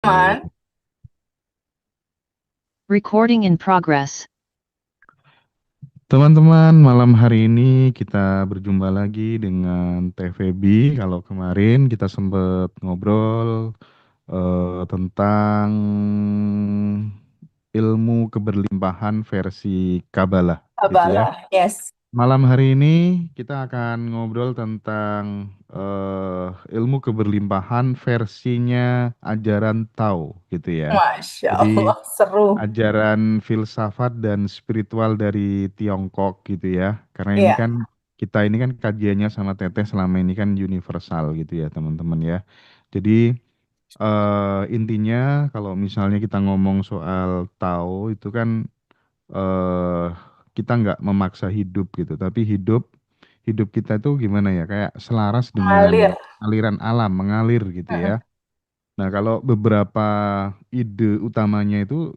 Oke. Man. Recording in progress. Teman-teman, malam hari ini kita berjumpa lagi dengan Teh Feby. Kalau kemarin kita sempat ngobrol tentang ilmu keberlimpahan versi Kabbalah, gitu ya. Kabbalah, yes. Malam hari ini kita akan ngobrol tentang ilmu keberlimpahan versinya ajaran Tao, gitu ya. Masya Jadi Allah, seru. ajaran filsafat dan spiritual dari Tiongkok gitu ya. Karena ini Iya, kan kita ini kan kajiannya sama Teteh selama ini kan universal gitu ya teman-teman ya. Jadi intinya kalau misalnya kita ngomong soal Tao itu kan eh kita nggak memaksa hidup gitu, tapi hidup hidup kita tuh gimana ya kayak selaras dengan mengalir. aliran alam mengalir gitu ya. Mm-mm. Nah, kalau beberapa ide utamanya itu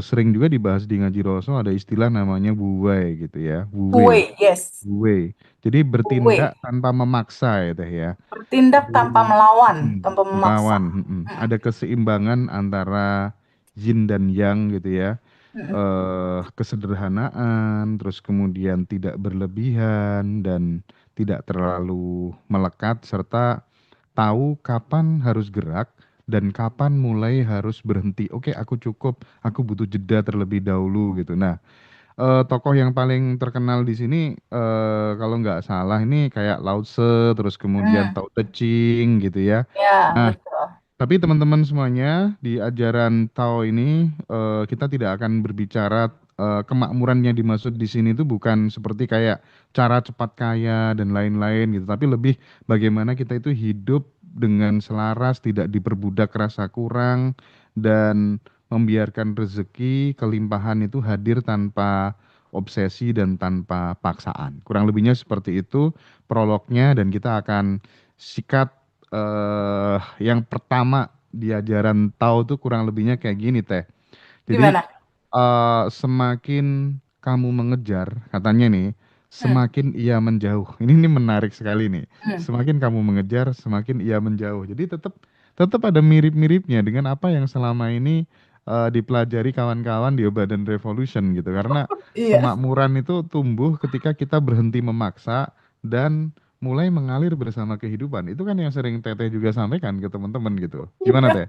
sering juga dibahas di Ngaji Roso ada istilah namanya wuwei gitu ya, wuwei, Buwe, yes. wuwei. Jadi bertindak Buwe. tanpa memaksa ya Teh ya. Bertindak Jadi tanpa melawan, tanpa memaksa. melawan, Mm-mm. ada keseimbangan antara yin dan yang gitu ya. Mm-mm. Kesederhanaan, terus kemudian tidak berlebihan dan tidak terlalu melekat serta tahu kapan harus gerak dan kapan mulai harus berhenti. Oke, aku cukup, aku butuh jeda terlebih dahulu gitu. Nah, tokoh yang paling terkenal di sini kalau nggak salah ini kayak Lao Tse, terus kemudian Mm. Tao Te Ching gitu ya. Ya, Nah, betul. tapi teman-teman semuanya di ajaran Tao ini kita tidak akan berbicara kemakmuran yang dimaksud di sini itu bukan seperti kayak cara cepat kaya dan lain-lain gitu, tapi lebih bagaimana kita itu hidup dengan selaras, tidak diperbudak rasa kurang dan membiarkan rezeki kelimpahan itu hadir tanpa obsesi dan tanpa paksaan. Kurang lebihnya seperti itu prolognya dan kita akan sikat yang pertama di ajaran Tao tuh kurang lebihnya kayak gini Teh. Jadi Gimana? semakin kamu mengejar, katanya nih, Mm. semakin ia menjauh. Ini menarik sekali nih. Mm. Semakin kamu mengejar, semakin ia menjauh. Jadi tetap tetap ada mirip-miripnya dengan apa yang selama ini dipelajari kawan-kawan di Obadan Revolution gitu. Karena Iya. kemakmuran itu tumbuh ketika kita berhenti memaksa dan mulai mengalir bersama kehidupan. Itu kan yang sering Teteh juga sampaikan ke teman-teman gitu. Gimana Iya. Teh?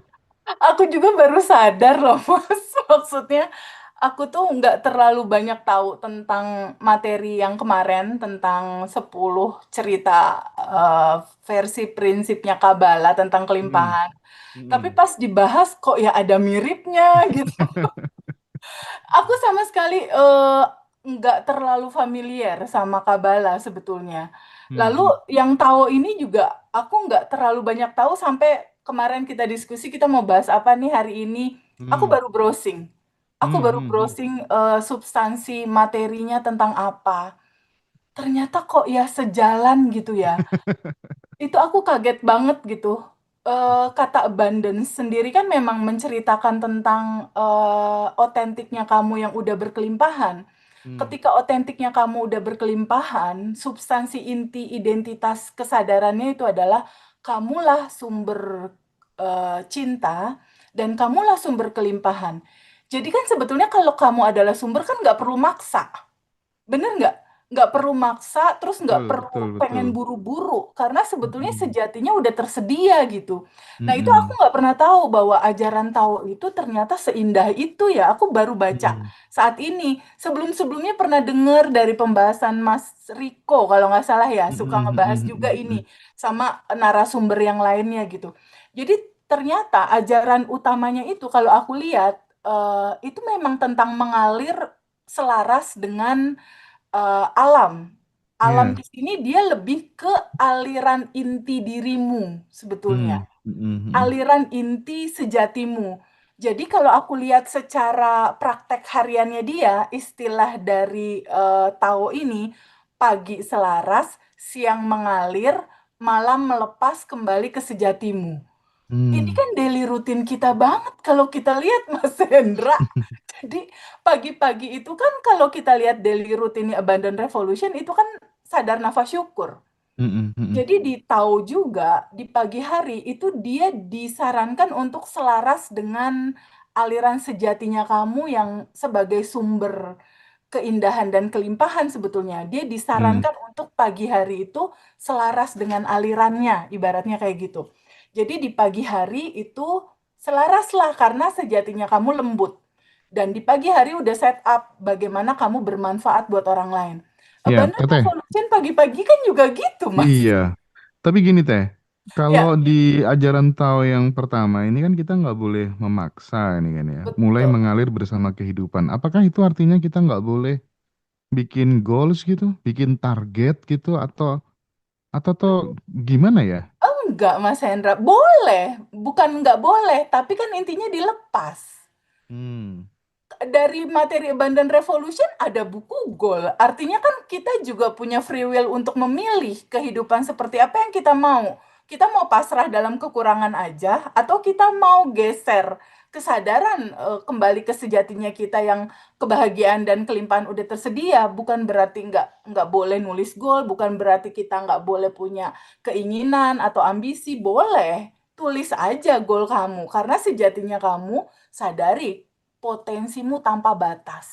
Aku juga baru sadar loh, Mas. Maksudnya, aku tuh nggak terlalu banyak tahu tentang materi yang kemarin, tentang 10 cerita eh, versi prinsipnya Kabbalah tentang Mm-mm. kelimpahan. Tapi Mm-mm. pas dibahas kok ya ada miripnya gitu. Aku sama sekali nggak terlalu familiar sama Kabbalah sebetulnya. Lalu Mm-mm. yang tahu ini juga aku nggak terlalu banyak tahu sampai kemarin kita diskusi kita mau bahas apa nih hari ini. Aku Mm-mm. baru browsing. Aku baru Mm-mm. browsing substansi materinya tentang apa. Ternyata kok ya sejalan gitu ya. Itu aku kaget banget gitu. Kata abundance sendiri kan memang menceritakan tentang otentiknya kamu yang udah berkelimpahan. Mm. Ketika otentiknya kamu udah berkelimpahan, substansi inti identitas kesadarannya itu adalah kamulah sumber cinta dan kamulah sumber kelimpahan. Jadi kan sebetulnya kalau kamu adalah sumber kan nggak perlu maksa. Bener nggak? Nggak perlu maksa, terus nggak Betul, perlu betul, betul. pengen buru-buru, karena sebetulnya Mm-mm. sejatinya udah tersedia gitu. Nah itu aku Mm-mm. nggak pernah tahu bahwa ajaran Tao itu ternyata seindah itu ya. Aku baru baca Mm-mm. saat ini. Sebelum-sebelumnya pernah dengar dari pembahasan Mas Riko, kalau nggak salah ya, suka Mm-mm. ngebahas juga Mm-mm. ini Mm-mm. sama narasumber yang lainnya gitu. Jadi ternyata ajaran utamanya itu kalau aku lihat itu memang tentang mengalir selaras dengan alam. Alam Iya. di sini dia lebih ke aliran inti dirimu sebetulnya. Mm. Mm-mm. Mm-mm. Aliran inti sejatimu. Jadi kalau aku lihat secara praktek hariannya dia, istilah dari Tao ini, pagi selaras, siang mengalir, malam melepas kembali ke sejatimu. Ini Mm. kan daily rutin kita banget kalau kita lihat Mas Hendra. Jadi pagi-pagi itu kan kalau kita lihat daily rutinnya Abundant Revolution itu kan sadar nafas syukur. Mm-mm, mm-mm. Jadi di tahu juga di pagi hari itu dia disarankan untuk selaras dengan aliran sejatinya kamu yang sebagai sumber keindahan dan kelimpahan sebetulnya. Dia Mm. disarankan untuk pagi hari itu selaras dengan alirannya, ibaratnya kayak gitu. Jadi di pagi hari itu selaraslah karena sejatinya kamu lembut. Dan di pagi hari udah set up bagaimana kamu bermanfaat buat orang lain. Ya, Abundant Teteh. Revolution pagi-pagi kan juga gitu, Mas. Iya. Tapi gini Teh, kalau Ya, di ajaran Tao yang pertama ini kan kita nggak boleh memaksa ini kan ya, mulai betul. mengalir bersama kehidupan. Apakah itu artinya kita nggak boleh bikin goals gitu, bikin target gitu, atau toh gimana ya? Enggak, Mas Hendra. Boleh. Bukan enggak boleh, tapi kan intinya dilepas. Hmm. Dari materi Abundant Revolution ada buku goal. Artinya kan kita juga punya free will untuk memilih kehidupan seperti apa yang kita mau. Kita mau pasrah dalam kekurangan aja atau kita mau geser kesadaran kembali ke sejatinya kita yang kebahagiaan dan kelimpahan udah tersedia. Bukan berarti nggak boleh nulis goal, bukan berarti kita nggak boleh punya keinginan atau ambisi. Boleh, tulis aja goal kamu karena sejatinya kamu sadari potensimu tanpa batas.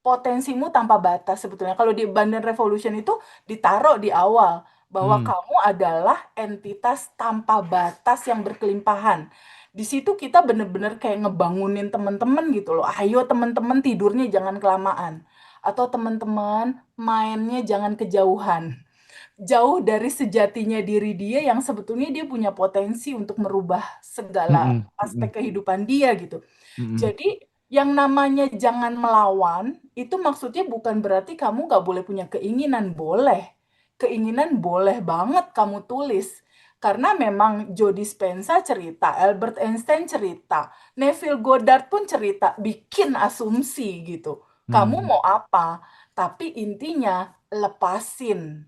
Potensimu tanpa batas sebetulnya. Kalau di Abundant Revolution itu ditaruh di awal bahwa Hmm. kamu adalah entitas tanpa batas yang berkelimpahan. Di situ kita bener-bener kayak ngebangunin teman-teman gitu loh. Ayo teman-teman tidurnya jangan kelamaan. Atau teman-teman mainnya jangan kejauhan. Jauh dari sejatinya diri dia yang sebetulnya dia punya potensi untuk merubah segala Mm-mm, aspek mm-mm, kehidupan dia gitu. mm-mm, Jadi yang namanya jangan melawan itu maksudnya bukan berarti kamu nggak boleh punya keinginan, boleh. Keinginan boleh banget kamu tulis. Karena memang Joe Dispenza cerita, Albert Einstein cerita, Neville Goddard pun cerita, bikin asumsi gitu. Kamu mm. mau apa? Tapi intinya lepasin.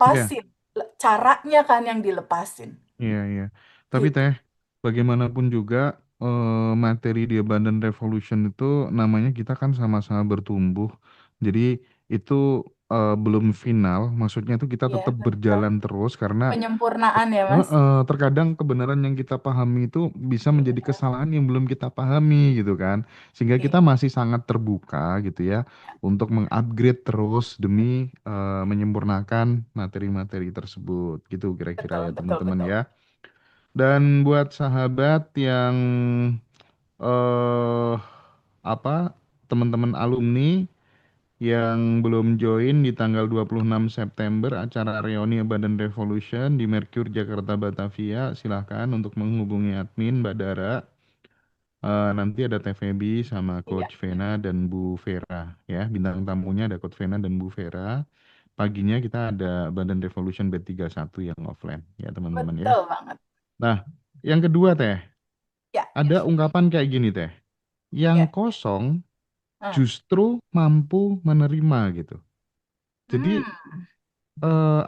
Iya. Lepasin. Caranya kan yang dilepasin. Iya, iya. Tapi Gitu. Teh, bagaimanapun juga materi di Abundant Revolution itu namanya kita kan sama-sama bertumbuh. Jadi itu belum final, maksudnya itu kita Iya, tetap betul. berjalan terus karena Penyempurnaan ya, Mas. terkadang kebenaran yang kita pahami itu bisa menjadi Iya. kesalahan yang belum kita pahami gitu kan. Sehingga kita Iya. masih sangat terbuka gitu ya untuk mengupgrade terus demi menyempurnakan materi-materi tersebut gitu kira-kira Betul, ya betul, teman-teman betul. ya. Dan buat sahabat yang eh apa teman-teman alumni yang belum join di tanggal 26 September acara reuni Badan Revolution di Merkur Jakarta Batavia, silahkan untuk menghubungi admin Mbak Dara. Nanti ada Teh Feby sama Iya, Coach Vena dan Bu Vera ya. Bintang tamunya ada Coach Vena dan Bu Vera. Paginya kita ada Badan Revolution B31 yang offline ya teman-teman ya. betul banget. Nah, yang kedua Teh, Ya, ada ungkapan kayak gini Teh. Yang ya. kosong Hmm. justru mampu menerima gitu. Jadi Hmm.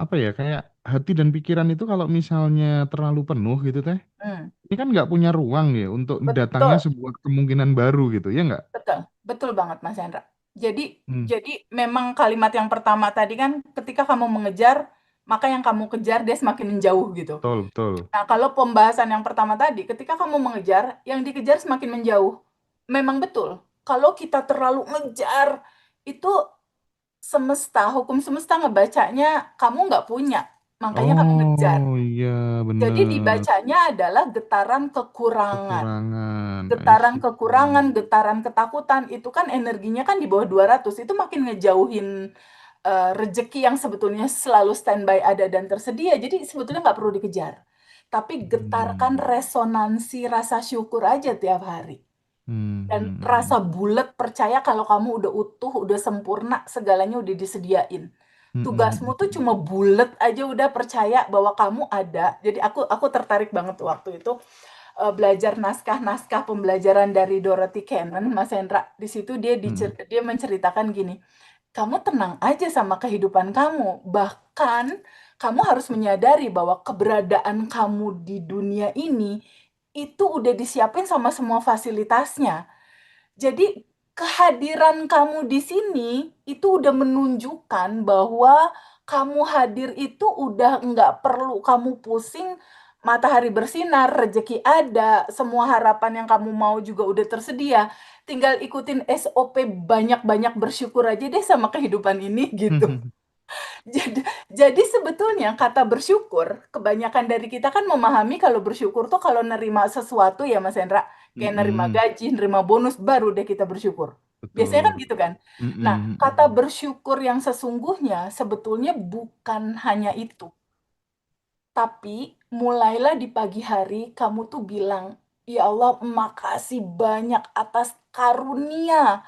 apa ya kayak hati dan pikiran itu kalau misalnya terlalu penuh gitu Teh, Hmm. ini kan nggak punya ruang ya untuk datangnya Betul, sebuah kemungkinan baru gitu ya nggak? betul. Betul banget, Mas Hendra. Jadi, Hmm, jadi memang kalimat yang pertama tadi kan ketika kamu mengejar, maka yang kamu kejar dia semakin menjauh gitu. betul betul. Nah, kalau pembahasan yang pertama tadi, ketika kamu mengejar, yang dikejar semakin menjauh. Memang betul. Kalau kita terlalu ngejar, itu semesta, hukum semesta ngebacanya kamu nggak punya, makanya kamu ngejar. Oh iya Jadi bener, dibacanya adalah getaran kekurangan. kekurangan, I Getaran see. kekurangan, getaran ketakutan, itu kan energinya kan di bawah 200 itu makin ngejauhin rejeki yang sebetulnya selalu standby ada dan tersedia. Jadi sebetulnya nggak perlu dikejar. Tapi getarkan Hmm, resonansi rasa syukur aja tiap hari. hmm, Dan hmm, rasa bulat percaya kalau kamu udah utuh, udah sempurna, segalanya udah disediain. hmm, hmm, Tugasmu hmm, tuh hmm, cuma bulat aja udah percaya bahwa kamu ada. Jadi aku tertarik banget tuh waktu itu belajar naskah-naskah pembelajaran dari Dorothy Cannon, Mas Hendra. Di situ hmm, dia menceritakan gini, kamu tenang aja sama kehidupan kamu. Bahkan kamu harus menyadari bahwa keberadaan kamu di dunia ini itu udah disiapin sama semua fasilitasnya. Jadi kehadiran kamu di sini itu udah menunjukkan bahwa Kamu hadir itu udah nggak perlu kamu pusing, matahari bersinar, rezeki ada, semua harapan yang kamu mau juga udah tersedia. Tinggal ikutin SOP banyak-banyak bersyukur aja deh sama kehidupan ini gitu. Jadi sebetulnya kata bersyukur, kebanyakan dari kita kan memahami kalau bersyukur tuh kalau nerima sesuatu ya Mas Hendra, kayak nerima Mm-mm. gaji, nerima bonus, baru deh kita bersyukur. Biasanya kan Betul. gitu kan. Nah, Mm-mm. kata bersyukur yang sesungguhnya sebetulnya bukan hanya itu. Tapi mulailah di pagi hari kamu tuh bilang, ya Allah makasih banyak atas karunia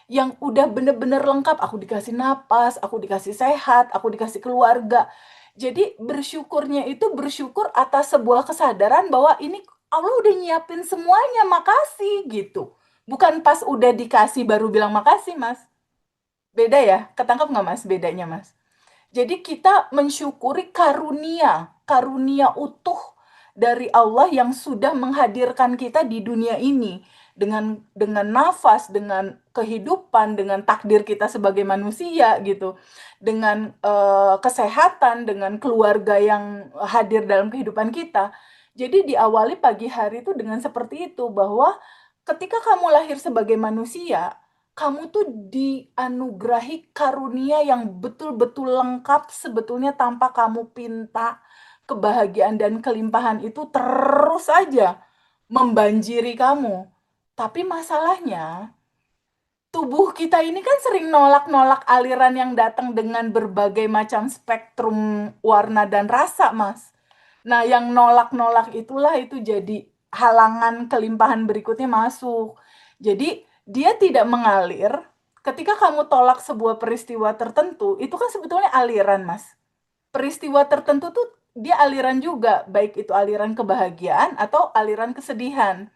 yang udah bener-bener lengkap. Aku dikasih napas, aku dikasih sehat, aku dikasih keluarga. Jadi bersyukurnya itu bersyukur atas sebuah kesadaran bahwa ini Allah udah nyiapin semuanya, makasih gitu. Bukan pas udah dikasih baru bilang makasih, Mas. Beda ya? Ketangkap nggak, Mas, bedanya, Mas? Jadi kita mensyukuri karunia, karunia utuh dari Allah yang sudah menghadirkan kita di dunia ini dengan nafas, dengan kehidupan, dengan takdir kita sebagai manusia gitu, dengan kesehatan, dengan keluarga yang hadir dalam kehidupan kita. Jadi diawali pagi hari itu dengan seperti itu bahwa ketika kamu lahir sebagai manusia, kamu tuh dianugerahi karunia yang betul-betul lengkap sebetulnya tanpa kamu pinta. Kebahagiaan dan kelimpahan itu terus saja membanjiri kamu. Tapi masalahnya, tubuh kita ini kan sering nolak-nolak aliran yang datang dengan berbagai macam spektrum warna dan rasa, Mas. Nah, yang nolak-nolak itulah itu jadi halangan kelimpahan berikutnya masuk. Jadi, dia tidak mengalir. Ketika kamu tolak sebuah peristiwa tertentu, itu kan sebetulnya aliran, Mas. Peristiwa tertentu tuh dia aliran juga, baik itu aliran kebahagiaan atau aliran kesedihan.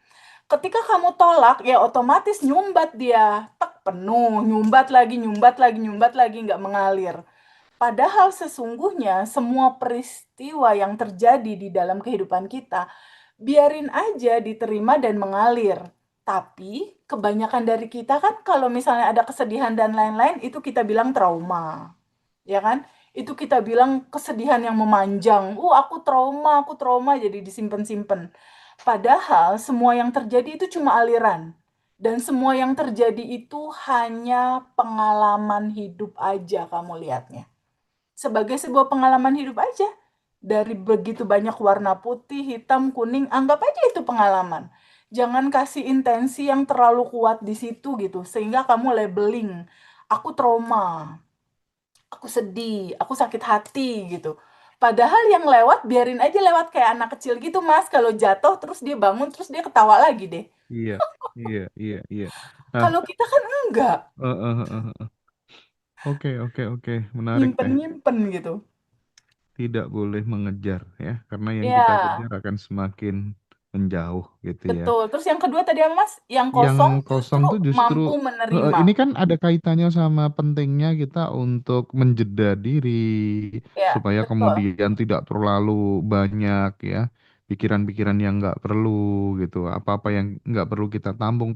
Ketika kamu tolak, ya otomatis nyumbat dia. Tek, penuh, nyumbat lagi, nyumbat lagi, nyumbat lagi, nggak mengalir. Padahal sesungguhnya semua peristiwa yang terjadi di dalam kehidupan kita, biarin aja diterima dan mengalir. Tapi kebanyakan dari kita kan kalau misalnya ada kesedihan dan lain-lain, itu kita bilang trauma. Ya kan? Itu kita bilang kesedihan yang memanjang. Aku trauma, jadi disimpan-simpan. Padahal semua yang terjadi itu cuma aliran. Dan semua yang terjadi itu hanya pengalaman hidup aja kamu lihatnya. Sebagai sebuah pengalaman hidup aja. Dari begitu banyak warna putih, hitam, kuning, anggap aja itu pengalaman. Jangan kasih intensi yang terlalu kuat di situ gitu, sehingga kamu labeling, aku trauma, aku sedih, aku sakit hati gitu. Padahal yang lewat biarin aja lewat kayak anak kecil gitu, Mas. Kalau jatuh terus dia bangun terus dia ketawa lagi deh. Iya, iya, iya, iya. Nah, Kalau kita kan enggak, eh, eh, eh, eh. Oke, oke, oke, menarik deh. nyimpen-nyimpen gitu. Tidak boleh mengejar ya, karena yang kita Ya, kejar akan semakin menjauh gitu ya. betul. Terus yang kedua tadi apa, Mas? Yang Yang kosong kosong justru tuh justru mampu menerima. ini kan ada kaitannya sama pentingnya kita untuk menjeda diri Ya, supaya betul. kemudian tidak terlalu banyak ya pikiran-pikiran yang nggak perlu gitu, apa-apa yang nggak perlu kita tampung,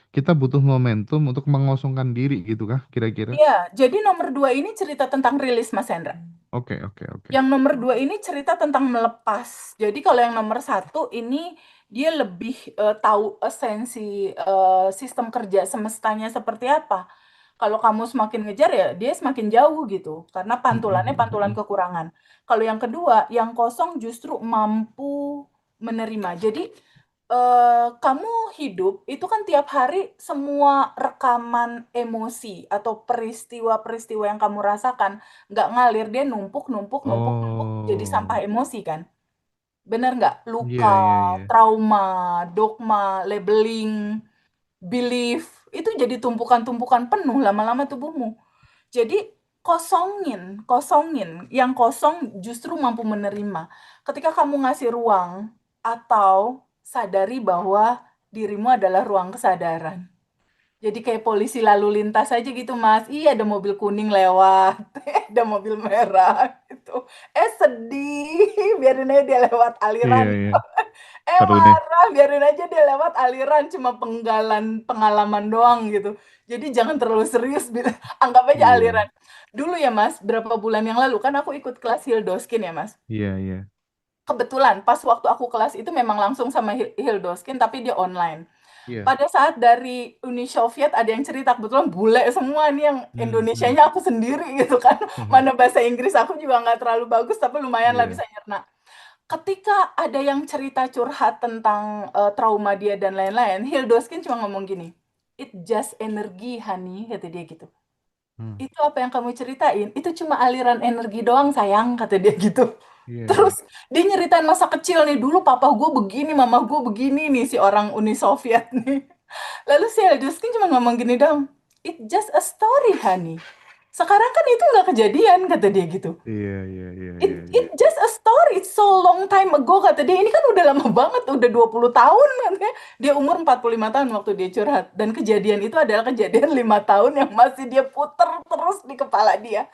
kita butuh momentum untuk mengosongkan diri gitu kah kira-kira? Iya, jadi nomor dua ini cerita tentang rilis, Mas Hendra. Oke, oke, oke. Yang nomor dua ini cerita tentang melepas. Jadi kalau yang nomor satu ini dia lebih tahu esensi sistem kerja semestanya seperti apa. Kalau kamu semakin ngejar ya dia semakin jauh gitu. Karena pantulannya pantulan kekurangan. Kalau yang kedua, yang kosong justru mampu menerima. Jadi kamu hidup itu kan tiap hari semua rekaman emosi atau peristiwa-peristiwa yang kamu rasakan nggak ngalir, dia numpuk, numpuk, numpuk, numpuk, jadi sampah Oh, emosi kan? Bener nggak? iya, Luka, iya, iya. trauma, dogma, labeling, belief, itu jadi tumpukan-tumpukan penuh lama-lama tubuhmu. Jadi kosongin, kosongin. Yang kosong justru mampu menerima. Ketika kamu ngasih ruang atau sadari bahwa dirimu adalah ruang kesadaran. Jadi kayak polisi lalu lintas aja gitu, Mas. Iya, ada mobil kuning lewat, ada mobil merah gitu. Sedih, biarin aja dia lewat Iya, aliran. iya. Seru nih. Marah, biarin aja dia lewat aliran, cuma penggalan pengalaman doang gitu. Jadi jangan terlalu serius, anggap aja Iya. aliran. Dulu ya Mas, berapa bulan yang lalu kan aku ikut kelas Hildoskin ya Mas. Iya, iya. Kebetulan pas waktu aku kelas itu memang langsung sama Hildoskin tapi dia online. Iya. Pada saat dari Uni Soviet ada yang cerita, kebetulan bule semua nih, yang Hmm, hmm. Indonesianya aku sendiri gitu kan. Mana bahasa Inggris aku juga nggak terlalu bagus tapi lumayan lah Iya. bisa nyerna. Ketika ada yang cerita curhat tentang trauma dia dan lain-lain, Hildoskin cuma ngomong gini, "It just energy, honey," kata dia gitu. Hmm. "Itu apa yang kamu ceritain, itu cuma aliran energi doang sayang," kata dia gitu. Iya, iya. Terus dia nyeritain masa kecil nih, dulu papa gue begini, mama gue begini nih, si orang Uni Soviet nih. Lalu si Hildoskin cuma ngomong gini dong, "It just a story, honey. Sekarang kan itu nggak kejadian," kata dia gitu. Iya, iya, iya, It iya, iya. it just a story, it's so long time ago, kata dia. Ini kan udah lama banget, udah 20 tahun katanya. Dia umur 45 tahun waktu dia curhat. Dan kejadian itu adalah kejadian 5 tahun yang masih dia puter terus di kepala dia.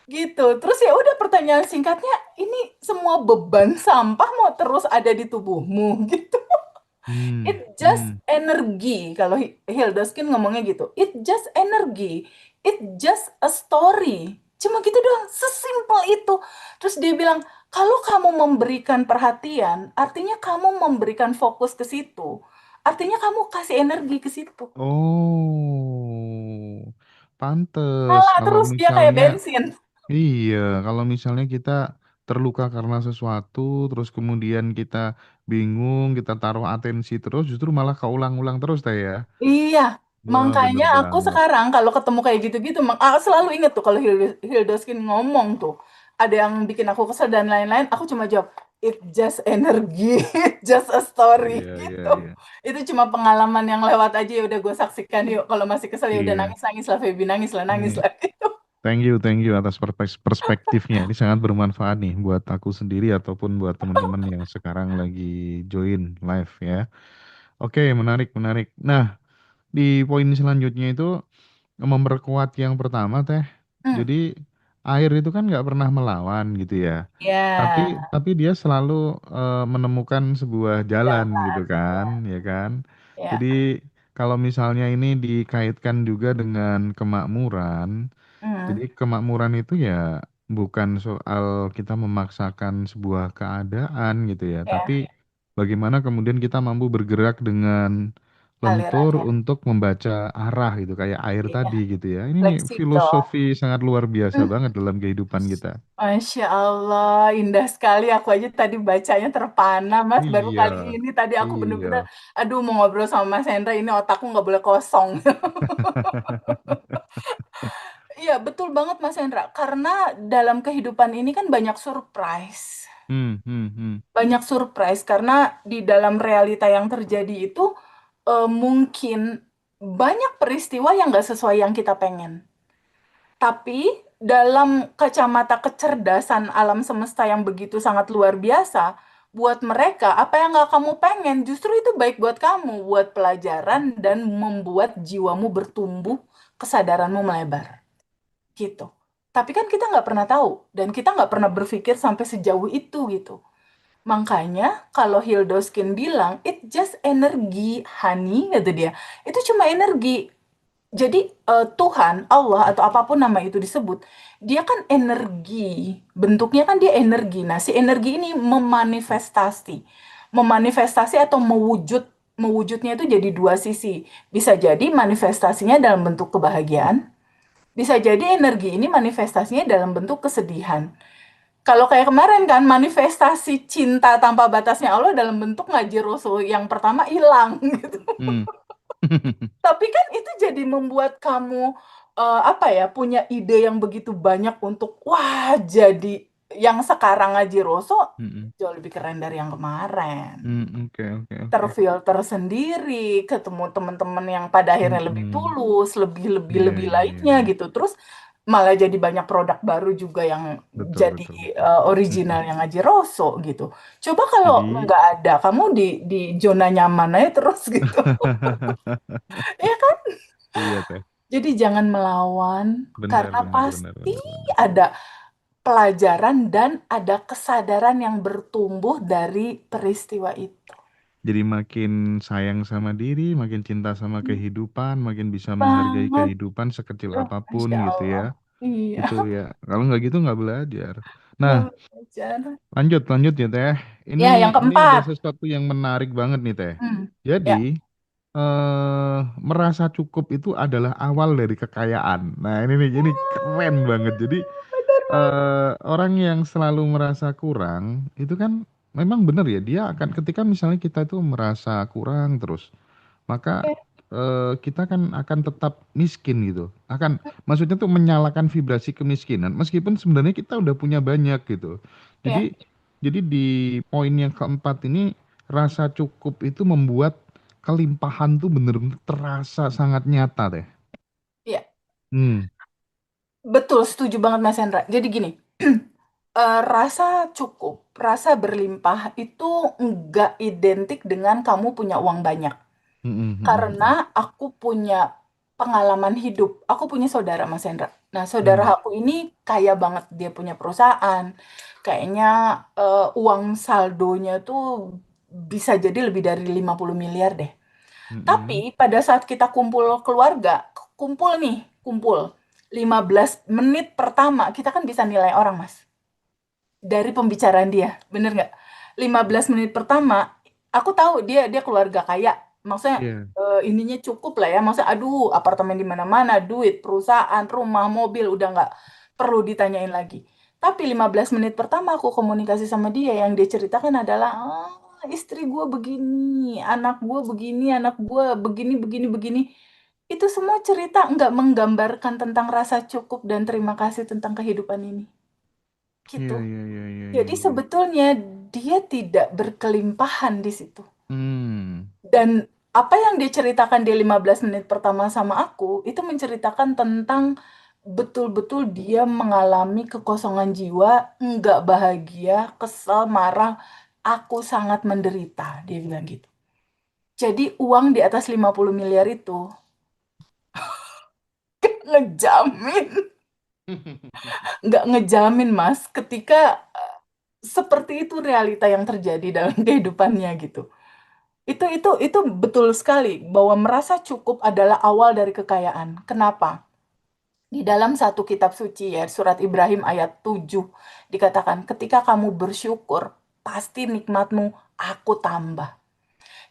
Gitu. Terus ya udah, pertanyaan singkatnya, ini semua beban sampah mau terus ada di tubuhmu gitu. Hmm, It just hmm. energi. Kalau Hildoskin ngomongnya gitu. It just energi. It just a story. Cuma gitu doang. Sesimpel itu. Terus dia bilang, kalau kamu memberikan perhatian, artinya kamu memberikan fokus ke situ. Artinya kamu kasih energi ke situ. Oh, pantes Salah kalau terus dia kayak misalnya, bensin. iya, kalau misalnya kita terluka karena sesuatu, terus kemudian kita bingung, kita taruh atensi terus, justru malah keulang-ulang terus, Teh ya. Iya, Wah, bener makanya aku banget. sekarang kalau ketemu kayak gitu-gitu, selalu inget tuh kalau Hildoskin ngomong tuh, ada yang bikin aku kesel dan lain-lain, aku cuma jawab, "It just energy, it just a story," Iya, iya, gitu. iya. Itu cuma pengalaman yang lewat aja, ya udah gue saksikan yuk. Kalau masih kesel ya udah, Iya. nangis nangis lah Feby, nangis lah, nangis Ini lah gitu. thank you atas perspektifnya. Ini sangat bermanfaat nih buat aku sendiri ataupun buat teman-teman yang sekarang lagi join live ya. Oke, menarik, menarik. Nah, di poin selanjutnya itu memperkuat yang pertama, Teh. Hmm, Jadi air itu kan nggak pernah melawan gitu ya. ya, Tapi dia selalu menemukan sebuah jalan gitu jalan, kan, ya, ya kan. ya. Jadi kalau misalnya ini dikaitkan juga dengan kemakmuran, Hmm, jadi kemakmuran itu ya bukan soal kita memaksakan sebuah keadaan gitu ya, ya, tapi bagaimana kemudian kita mampu bergerak dengan lentur alirannya, untuk membaca arah gitu, kayak air iya, tadi gitu ya. Ini fleksibel. filosofi sangat luar biasa Hmm. banget dalam kehidupan kita. Masya Allah, indah sekali. Aku aja tadi bacanya terpana, Mas. Baru Iya, kali ini tadi aku iya. bener-bener, aduh mau ngobrol sama Mas Hendra, ini otakku nggak boleh kosong. Iya, betul banget Mas Hendra. Karena dalam kehidupan ini kan banyak surprise. Hmm, hmm, hmm, Banyak surprise karena di dalam realita yang terjadi itu mungkin banyak peristiwa yang nggak sesuai yang kita pengen. Tapi dalam kacamata kecerdasan alam semesta yang begitu sangat luar biasa, buat mereka apa yang nggak kamu pengen justru itu baik buat kamu, buat pelajaran dan membuat jiwamu bertumbuh, kesadaranmu melebar, gitu. Tapi kan kita nggak pernah tahu dan kita nggak pernah berpikir sampai sejauh itu gitu. Makanya kalau Hildoskin bilang, "It just energy, honey," kata dia. Itu cuma energi. Jadi Tuhan, Allah atau apapun nama itu disebut, dia kan energi. Bentuknya kan dia energi. Nah, si energi ini memanifestasi. Memanifestasi atau mewujudnya itu jadi dua sisi. Bisa jadi manifestasinya dalam bentuk kebahagiaan, bisa jadi energi ini manifestasinya dalam bentuk kesedihan. Kalau kayak kemarin kan manifestasi cinta tanpa batasnya Allah dalam bentuk ngaji Rasul yang pertama hilang gitu. hmm. Tapi kan itu jadi membuat kamu apa ya, punya ide yang begitu banyak untuk wah, jadi yang sekarang ngaji Roso Hmm, hmm. jauh lebih keren dari yang kemarin. Hmm, oke, oke, oke. Terfilter sendiri, ketemu teman-teman yang pada Hmm, akhirnya lebih hmm. tulus, lebih lebih Iya, lebih iya, iya, lainnya iya. gitu. Terus malah jadi banyak produk baru juga yang Betul, jadi betul, betul. original Mm-mm. yang Haji Roso gitu. Coba kalau Jadi, nggak ada, kamu di zona nyaman aja terus gitu. Ya kan? iya teh, Jadi jangan melawan benar, karena benar, benar, pasti benar, benar. ada pelajaran dan ada kesadaran yang bertumbuh dari peristiwa itu. Jadi makin sayang sama diri, makin cinta sama kehidupan, makin bisa menghargai Banget. kehidupan sekecil Oh, apapun Masya gitu ya. Allah. Iya, Itu ya. Kalau nggak gitu nggak belajar. Nah, nggak belajar. lanjut, lanjut ya Teh. Ini Ya, yang ini ada keempat. sesuatu yang menarik banget nih Teh. Hmm. Jadi, Ya, merasa cukup itu adalah awal dari kekayaan. Nah, ini nih, ini keren banget. Jadi, benar banget. orang yang selalu merasa kurang itu kan memang benar ya. Dia akan ketika misalnya kita itu merasa kurang terus, maka kita kan akan tetap miskin gitu. Maksudnya tuh menyalakan vibrasi kemiskinan, meskipun sebenarnya kita udah punya banyak gitu. Jadi, Ya, di poin yang keempat ini rasa cukup itu membuat kelimpahan tuh bener-bener terasa sangat nyata deh. ya. Hmm, Betul, setuju banget Mas Hendra. Jadi gini, rasa cukup, rasa berlimpah itu nggak identik dengan kamu punya uang banyak. hmm, hmm, hmm, hmm, Karena hmm. aku punya pengalaman hidup. Aku punya saudara Mas Hendra. Nah, saudara Hmm. aku ini kaya banget. Dia punya perusahaan. Kayaknya uang saldonya tuh bisa jadi lebih dari 50 miliar deh. Tapi Mm-mm. pada saat kita kumpul keluarga, kumpul nih, kumpul. 15 menit pertama, kita kan bisa nilai orang, Mas. Dari pembicaraan dia, bener nggak? 15 menit pertama, aku tahu dia keluarga kaya. Maksudnya Iya, ininya cukup lah ya. Maksudnya aduh, apartemen di mana-mana, duit, perusahaan, rumah, mobil, udah nggak perlu ditanyain lagi. Tapi 15 menit pertama aku komunikasi sama dia, yang dia ceritakan adalah, ah, istri gue begini, anak gue begini, anak gue begini, begini, begini. Itu semua cerita nggak menggambarkan tentang rasa cukup dan terima kasih tentang kehidupan ini. iya, Gitu. iya, iya, iya, iya, Jadi iya. sebetulnya dia tidak berkelimpahan di situ. Hmm, Dan apa yang dia ceritakan di 15 menit pertama sama aku, itu menceritakan tentang betul-betul dia mengalami kekosongan jiwa, nggak bahagia, kesal, marah, aku sangat menderita, dia bilang gitu. Jadi uang di atas 50 miliar itu ngejamin, nggak ngejamin Mas, ketika seperti itu realita yang terjadi dalam kehidupannya gitu. Itu betul sekali bahwa merasa cukup adalah awal dari kekayaan. Kenapa? Di dalam satu kitab suci ya, surat Ibrahim ayat 7 dikatakan, ketika kamu bersyukur, pasti nikmatmu aku tambah.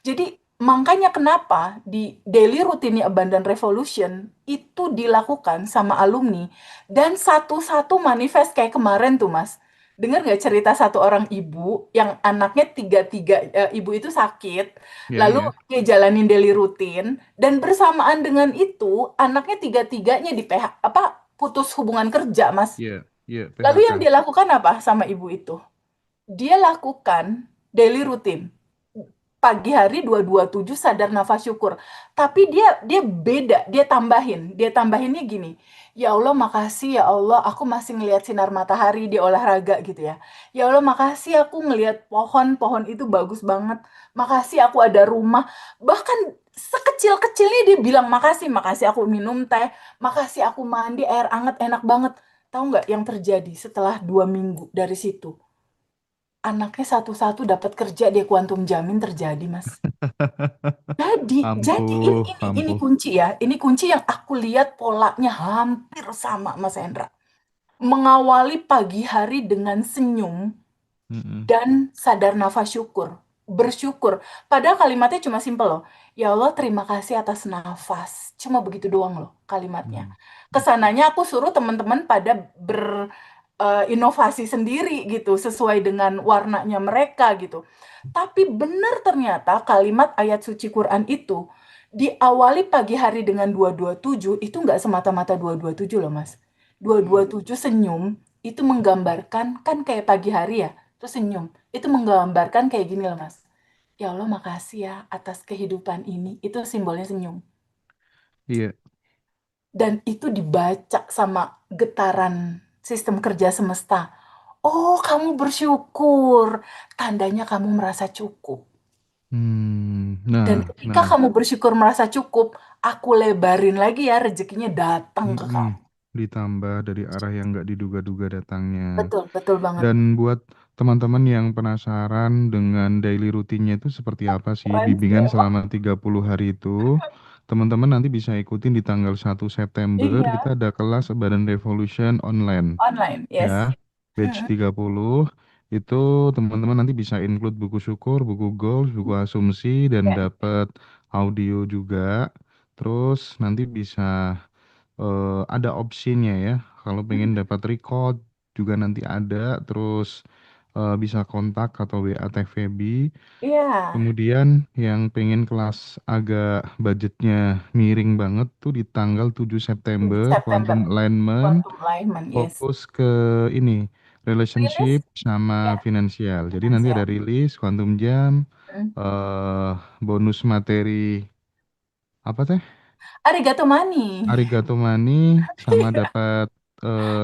Jadi makanya kenapa di daily rutinnya Abundant Revolution itu dilakukan sama alumni dan satu-satu manifest kayak kemarin tuh Mas. Dengar nggak cerita satu orang ibu yang anaknya tiga-tiga, ibu itu sakit, iya, lalu iya, dia jalanin daily rutin dan bersamaan dengan itu anaknya tiga-tiganya di PH apa putus hubungan kerja Mas. iya, iya, Lalu PHK. yang dia lakukan apa sama ibu itu? Dia lakukan daily rutin pagi hari 227 sadar nafas syukur. Tapi dia beda, dia tambahinnya gini. Ya Allah makasih ya Allah aku masih ngelihat sinar matahari di olahraga gitu ya. Ya Allah makasih aku ngelihat pohon-pohon itu bagus banget. Makasih aku ada rumah. Bahkan sekecil-kecilnya dia bilang makasih, makasih aku minum teh, makasih aku mandi air hangat enak banget. Tahu nggak yang terjadi setelah 2 minggu dari situ? Anaknya satu-satu dapat kerja, dia kuantum jamin terjadi, Mas. Jadi Ampuh, ini ampuh. kunci ya. Ini kunci yang aku lihat polanya hampir sama, Mas Hendra. Mengawali pagi hari dengan senyum Mm-mm. dan sadar nafas syukur. Bersyukur. Padahal kalimatnya cuma simpel loh. Ya Allah, terima kasih atas nafas. Cuma begitu doang loh kalimatnya. Mm. Kesananya aku suruh teman-teman pada inovasi sendiri gitu sesuai dengan warnanya mereka gitu. Tapi benar ternyata kalimat ayat suci Quran itu diawali pagi hari dengan 227 itu nggak semata-mata 227 loh Mas. Mm. 227 senyum itu menggambarkan kan kayak pagi hari ya, terus senyum. Itu menggambarkan kayak gini loh Mas. Ya Allah makasih ya atas kehidupan ini. Itu simbolnya senyum. Iya, dan itu dibaca sama getaran sistem kerja semesta. Oh, kamu bersyukur, tandanya kamu merasa cukup. Dan Nah, ketika nah. kamu bersyukur merasa cukup, aku lebarin lagi ya, rezekinya datang ke Mm-mm. kamu. Ditambah dari arah yang nggak diduga-duga datangnya. Betul, betul banget. Dan buat teman-teman yang penasaran dengan daily rutinnya itu seperti apa sih Keren sih bimbingan emang. selama 30 hari itu, teman-teman nanti bisa ikutin di tanggal 1 September, Iya, kita ada kelas Badan Revolution online online, yes. ya, batch Mm-mm. 30. Itu teman-teman nanti bisa include buku syukur, buku goals, buku asumsi, dan Ya, dapat audio juga. Terus nanti bisa ada opsinya ya. Kalau pengen mm, dapat record juga nanti ada. Terus bisa kontak atau WA Teh Feby. iya, Kemudian yang pengen kelas agak budgetnya miring banget tuh di tanggal 7 7 September September, Quantum Alignment, Quantum Alignment, yes. fokus ke ini Rilis, relationship sama ya, finansial. Jadi nanti ada finansial. rilis quantum jam, Mm. eh bonus materi apa teh? Arigato Mani. Arigato Mani sama dapat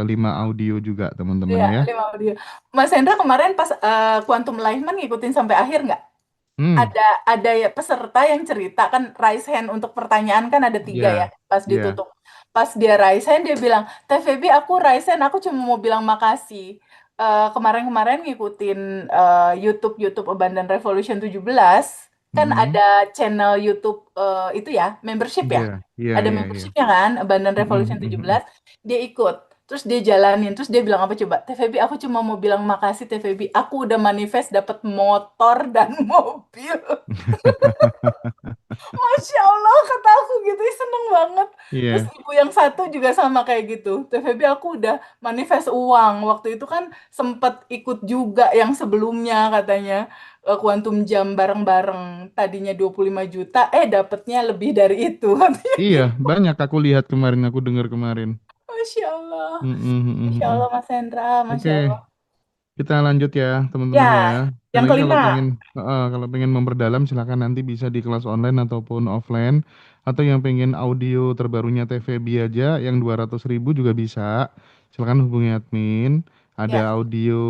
5 audio juga teman-teman Iya, ya. 5 audio. Mas Hendra kemarin pas Quantum Alignment ngikutin sampai akhir nggak? Hmm, Ada ya peserta yang cerita kan raise hand untuk pertanyaan kan ada 3 ya ya, pas ya. ditutup. Pas dia raise hand dia bilang, Teh Feby aku raise hand aku cuma mau bilang makasih. Kemarin-kemarin ngikutin YouTube YouTube Abundant Revolution 17 kan Mm-mm. ada channel YouTube itu ya membership ya. Ya, ya, Ada ya, ya. membershipnya kan Abundant Mm-mm, Revolution mm-mm. 17 dia ikut. Terus dia jalanin, terus dia bilang apa coba? Teh Feby, aku cuma mau bilang makasih Teh Feby. Aku udah manifest dapat motor dan mobil. Masya Allah, kata aku gitu, ih, seneng banget. Terus Iya, ibu yang satu juga sama kayak gitu. Teh Feby, aku udah manifest uang. Waktu itu kan sempet ikut juga yang sebelumnya katanya. Kuantum jam bareng-bareng. Tadinya 25 juta, dapetnya lebih dari itu. Katanya iya, gitu. banyak aku lihat kemarin, aku dengar kemarin. Masya Allah. Mm-mm, mm-mm, Masya mm-mm. Allah, Mas Hendra. Masya Oke, Allah. kita lanjut ya teman-teman ya. Ya, Sekali yang lagi kalau kelima. pengen kalau pengen memperdalam silakan nanti bisa di kelas online ataupun offline, atau yang pengen audio terbarunya TVB aja yang 200.000 juga bisa. Silakan hubungi admin. Ada Ya, audio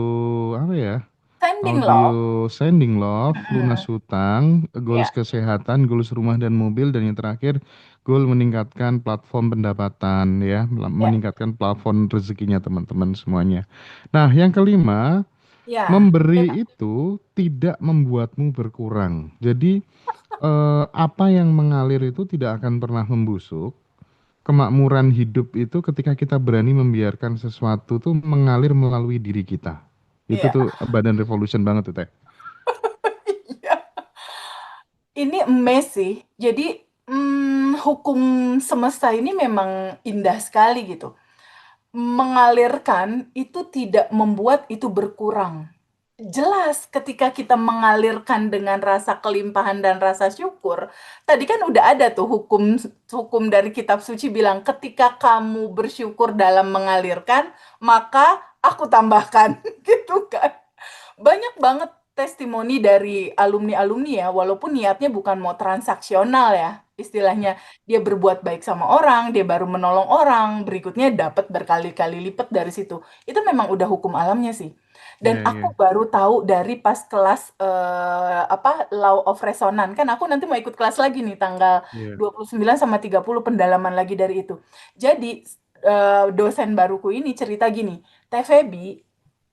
apa ya? sending Audio loh. Sending Love, lunas Mm-mm. hutang, goals Ya, kesehatan, goals rumah dan mobil, dan yang terakhir goal meningkatkan platform pendapatan ya, ya, meningkatkan plafon rezekinya teman-teman semuanya. Nah, yang kelima, ya. memberi itu tidak membuatmu berkurang. Jadi apa yang mengalir itu tidak akan pernah membusuk. Kemakmuran hidup itu ketika kita berani membiarkan sesuatu tuh mengalir melalui diri kita. Itu Iya. tuh badan revolution banget tuh Teh. Iya. Ini emes sih. Jadi hukum semesta ini memang indah sekali gitu. Mengalirkan itu tidak membuat itu berkurang. Jelas ketika kita mengalirkan dengan rasa kelimpahan dan rasa syukur, tadi kan udah ada tuh hukum hukum dari kitab suci bilang ketika kamu bersyukur dalam mengalirkan, maka aku tambahkan gitu kan. Banyak banget testimoni dari alumni-alumni ya, walaupun niatnya bukan mau transaksional ya, istilahnya dia berbuat baik sama orang, dia baru menolong orang, berikutnya dapat berkali-kali lipat dari situ. Itu memang udah hukum alamnya sih. Dan Iya, iya, aku baru tahu dari pas kelas apa Law of Resonance. Kan aku nanti mau ikut kelas lagi nih tanggal iya. 29 sama 30 pendalaman lagi dari itu. Jadi dosen baruku ini cerita gini, Teh Feby,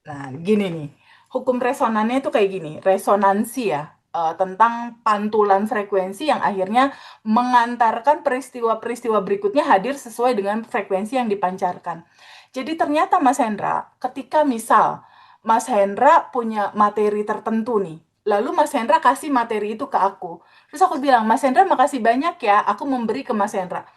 nah gini nih, hukum resonannya itu kayak gini, resonansi ya, tentang pantulan frekuensi yang akhirnya mengantarkan peristiwa-peristiwa berikutnya hadir sesuai dengan frekuensi yang dipancarkan. Jadi ternyata Mas Hendra, ketika misal Mas Hendra punya materi tertentu nih, lalu Mas Hendra kasih materi itu ke aku, terus aku bilang, Mas Hendra makasih banyak ya, aku memberi ke Mas Hendra.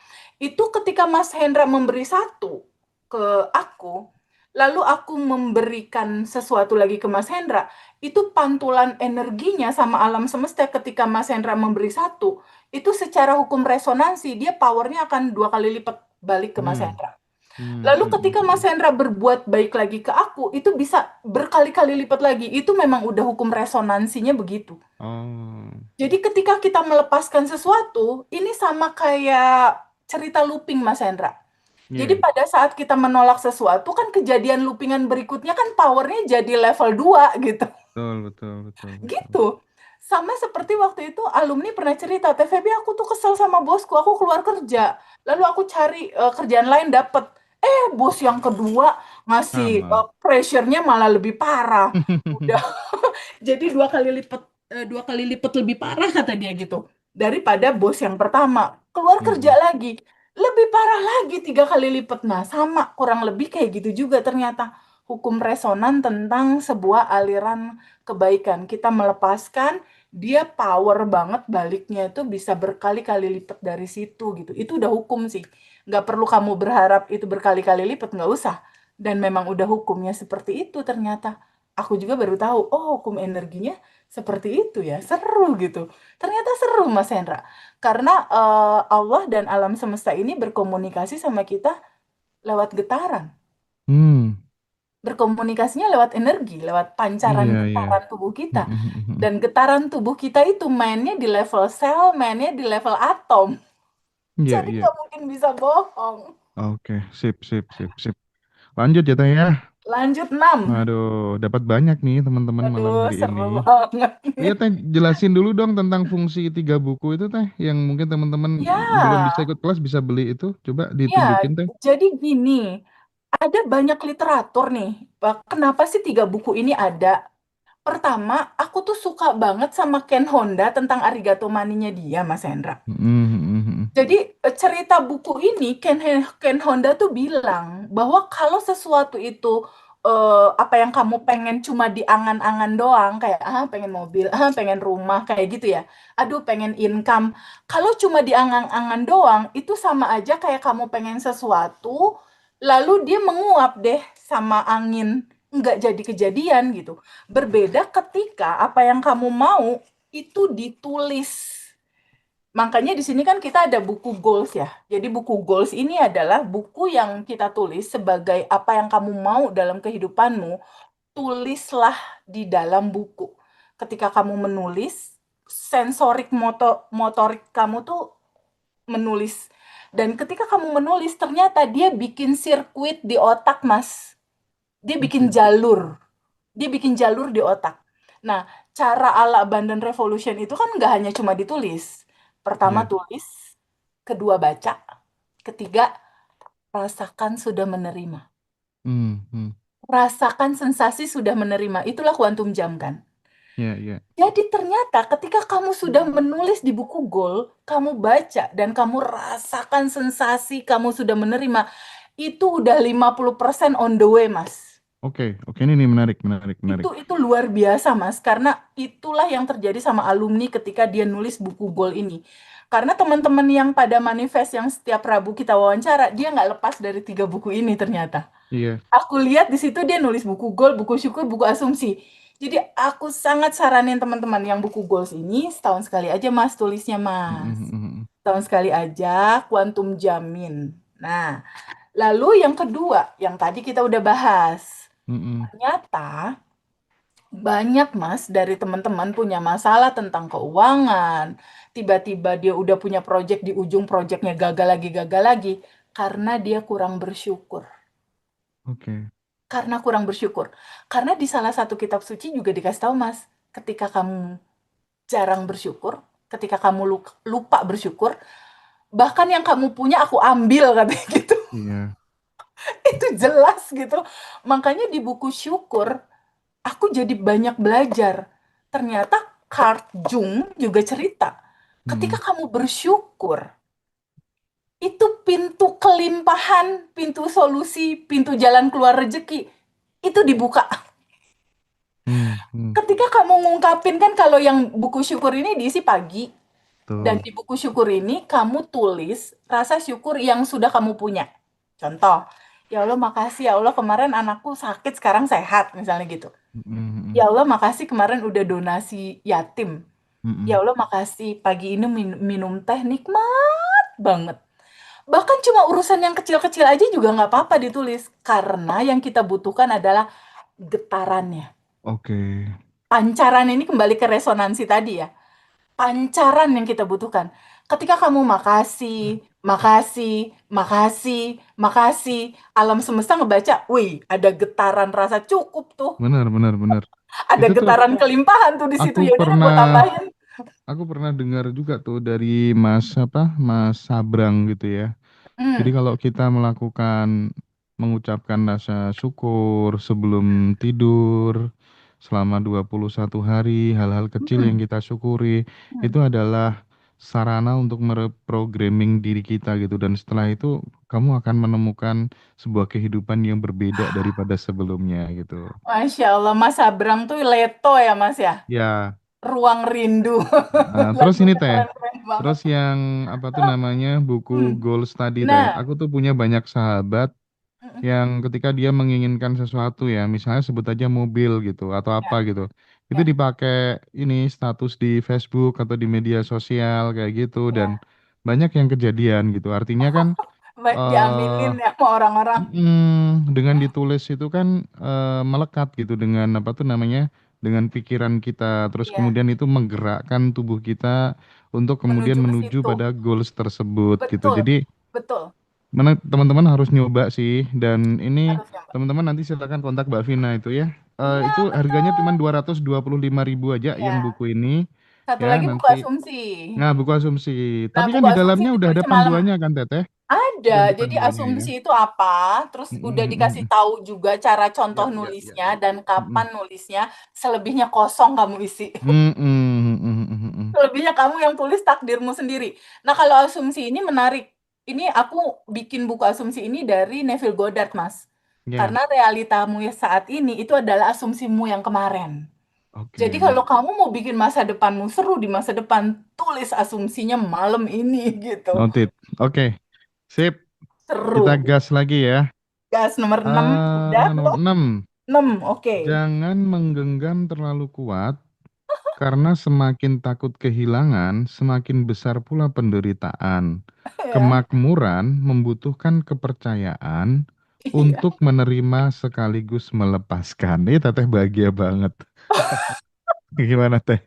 Itu ketika Mas Hendra memberi satu ke aku, lalu aku memberikan sesuatu lagi ke Mas Hendra, itu pantulan energinya sama alam semesta ketika Mas Hendra memberi satu, itu secara hukum resonansi, dia powernya akan 2 kali lipat balik ke Mas Hmm, Hendra. hmm, Lalu hmm, hmm, ketika Mas hmm. Hendra berbuat baik lagi ke aku, itu bisa berkali-kali lipat lagi. Itu memang udah hukum resonansinya begitu. Oh, Jadi ketika kita melepaskan sesuatu, ini sama kayak cerita looping, Mas Hendra. Jadi Iya, pada saat kita menolak sesuatu kan kejadian loopingan berikutnya kan powernya jadi level 2 gitu. betul, betul, betul, betul. Gitu. Sama seperti waktu itu alumni pernah cerita, "Teh Feby, aku tuh kesel sama bosku, aku keluar kerja. Lalu aku cari kerjaan lain dapet. Bos yang kedua ngasih Sama. pressure-nya malah lebih parah. Udah jadi dua kali lipat lebih parah kata dia gitu daripada bos yang pertama. Keluar kerja Mm-mm. lagi lebih parah lagi 3 kali lipat. Nah, sama kurang lebih kayak gitu juga ternyata hukum resonan tentang sebuah aliran kebaikan. Kita melepaskan dia power banget baliknya itu bisa berkali-kali lipat dari situ gitu. Itu udah hukum sih. Nggak perlu kamu berharap itu berkali-kali lipat, nggak usah. Dan memang udah hukumnya seperti itu ternyata. Aku juga baru tahu, oh hukum energinya seperti itu ya, seru gitu. Ternyata seru Mas Hendra. Karena Allah dan alam semesta ini berkomunikasi sama kita lewat getaran. Hmm, Berkomunikasinya lewat energi, lewat pancaran iya, iya. getaran tubuh kita. Mm-mm, mm-mm. Dan getaran tubuh kita itu mainnya di level sel, mainnya di level atom. Iya, Jadi iya. nggak mungkin bisa bohong. Oke, sip, sip, sip, sip. Lanjut ya, Teh ya. Lanjut 6. Waduh, dapat banyak nih teman-teman malam Aduh, hari ini. seru banget. Iya, Teh, jelasin dulu dong tentang fungsi 3 buku itu, Teh, yang mungkin teman-teman belum bisa Ya, ikut kelas bisa beli itu. Coba ya, ditunjukin, Teh. jadi gini, ada banyak literatur nih. Kenapa sih 3 buku ini ada? Pertama, aku tuh suka banget sama Ken Honda tentang arigato maninya dia, Mas Hendra. Mm-mm, mm-mm. Jadi cerita buku ini Ken Honda tuh bilang bahwa kalau sesuatu itu apa yang kamu pengen cuma di angan-angan doang, kayak pengen mobil, pengen rumah kayak gitu ya. Aduh pengen income. Kalau cuma di angan-angan doang itu sama aja kayak kamu pengen sesuatu lalu dia menguap deh sama angin, nggak jadi kejadian gitu. Berbeda ketika apa yang kamu mau itu ditulis. Makanya di sini kan kita ada buku goals ya. Jadi buku goals ini adalah buku yang kita tulis sebagai apa yang kamu mau dalam kehidupanmu, tulislah di dalam buku. Ketika kamu menulis, motorik kamu tuh menulis. Dan ketika kamu menulis, ternyata dia bikin sirkuit di otak, Mas. Dia bikin Oke. jalur. Dia bikin jalur di otak. Nah, cara ala Abundant Revolution itu kan nggak hanya cuma ditulis. Pertama Iya. tulis, kedua baca, ketiga rasakan sudah menerima. Hmm, hmm. Rasakan sensasi sudah menerima. Itulah kuantum jam kan. Iya, iya. Jadi ternyata ketika kamu sudah menulis di buku goal, kamu baca dan kamu rasakan sensasi kamu sudah menerima, itu udah 50% on the way, Mas. Oke, oke, ini nih menarik, menarik, menarik. Itu luar biasa, Mas, karena itulah yang terjadi sama alumni ketika dia nulis buku goal ini. Karena teman-teman yang pada manifest yang setiap Rabu kita wawancara, dia nggak lepas dari 3 buku ini ternyata. Iya. Aku lihat di situ dia nulis buku goal, buku syukur, buku asumsi. Jadi aku sangat saranin teman-teman yang buku goals ini setahun sekali aja, Mas, tulisnya, Mm-mm, Mas. mm-mm. Setahun sekali aja, kuantum jamin. Nah, lalu yang kedua, yang tadi kita udah bahas. Mm-mm. Ternyata banyak Mas dari teman-teman punya masalah tentang keuangan. Tiba-tiba dia udah punya proyek di ujung proyeknya gagal lagi karena dia kurang bersyukur. Oke. Karena kurang bersyukur. Karena di salah satu kitab suci juga dikasih tahu Mas, ketika kamu jarang bersyukur, ketika kamu lupa bersyukur, bahkan yang kamu punya aku ambil katanya gitu. Iya. Itu jelas gitu. Makanya di buku syukur aku jadi banyak belajar. Ternyata Carl Jung juga cerita, ketika Mm-mm. kamu bersyukur, itu pintu kelimpahan, pintu solusi, pintu jalan keluar rezeki, itu dibuka. Hmm, hmm. Ketika kamu ngungkapin kan kalau yang buku syukur ini diisi pagi, dan Tuh. di buku syukur ini kamu tulis rasa syukur yang sudah kamu punya. Contoh, ya Allah makasih ya Allah kemarin anakku sakit sekarang sehat, misalnya gitu. Mm-mm, Ya Allah makasih kemarin udah donasi yatim. Ya mm-mm. Allah makasih pagi ini minum teh nikmat banget. Bahkan cuma urusan yang kecil-kecil aja juga nggak apa-apa ditulis. Karena yang kita butuhkan adalah getarannya. Oke. Pancaran ini kembali ke resonansi tadi ya. Pancaran yang kita butuhkan. Ketika kamu makasih, makasih, makasih, makasih, alam semesta ngebaca, wih, ada getaran rasa cukup tuh. Benar, benar, benar. Ada Itu tuh getaran kelimpahan tuh di situ. aku Ya udah deh, gue pernah tambahin. aku pernah dengar juga tuh dari Mas Sabrang gitu ya. Jadi Hmm, kalau kita mengucapkan rasa syukur sebelum tidur selama 21 hari, hal-hal kecil yang hmm, kita syukuri hmm. itu adalah sarana untuk mereprogramming diri kita gitu, dan setelah itu kamu akan menemukan sebuah kehidupan yang berbeda daripada sebelumnya gitu. Masya Allah, Mas Abrang tuh Leto ya Mas ya? Ya, Ruang Rindu. terus ini Lagunya Teh, keren-keren banget. terus yang apa tuh namanya buku Hmm. Goal Study Teh. Nah, Aku tuh punya banyak sahabat mm, yang ketika dia menginginkan sesuatu ya, misalnya sebut aja mobil gitu atau ya, apa gitu, itu ya, dipakai ini status di Facebook atau di media sosial kayak gitu, dan ya. banyak yang kejadian gitu. Artinya kan eh Diaminin ya sama orang-orang. dengan ditulis itu kan melekat gitu dengan apa tuh namanya, dengan pikiran kita, terus Iya, kemudian itu menggerakkan tubuh kita untuk kemudian menuju ke menuju situ. pada goals tersebut gitu. Betul, Jadi betul. teman-teman harus nyoba sih, dan ini Harusnya, Mbak. teman-teman nanti silakan kontak Mbak Vina itu ya. Iya, Itu harganya cuma betul. 225.000 aja yang Iya. buku ini Satu ya lagi buku nanti. asumsi. Nah, buku asumsi. Nah, Tapi kan buku di asumsi dalamnya udah ditulis ada semalam. panduannya kan Teteh? Udah Ada, ada jadi panduannya ya. asumsi itu apa, terus udah dikasih Mm-mm-mm-mm. tahu juga cara Ya, contoh ya, ya, nulisnya ya. dan Mm-mm. kapan nulisnya, selebihnya kosong kamu isi. Mm-mm-mm-mm-mm. Selebihnya kamu yang tulis takdirmu sendiri. Nah, kalau asumsi ini menarik. Ini aku bikin buku asumsi ini dari Neville Goddard, Mas. Ya, Karena realitamu ya saat ini itu adalah asumsimu yang kemarin. Jadi oke. kalau kamu mau bikin masa depanmu seru di masa depan, tulis asumsinya malam ini gitu. Noted. Oke, sip. Kita Seru. gas lagi ya. Gas nomor 6 udah Nomor belum? 6. 6, oke. Jangan menggenggam terlalu kuat, karena semakin takut kehilangan, semakin besar pula penderitaan. Ya. Kemakmuran membutuhkan kepercayaan Iya. untuk menerima sekaligus melepaskan. Ini teteh bahagia banget. Gimana teh?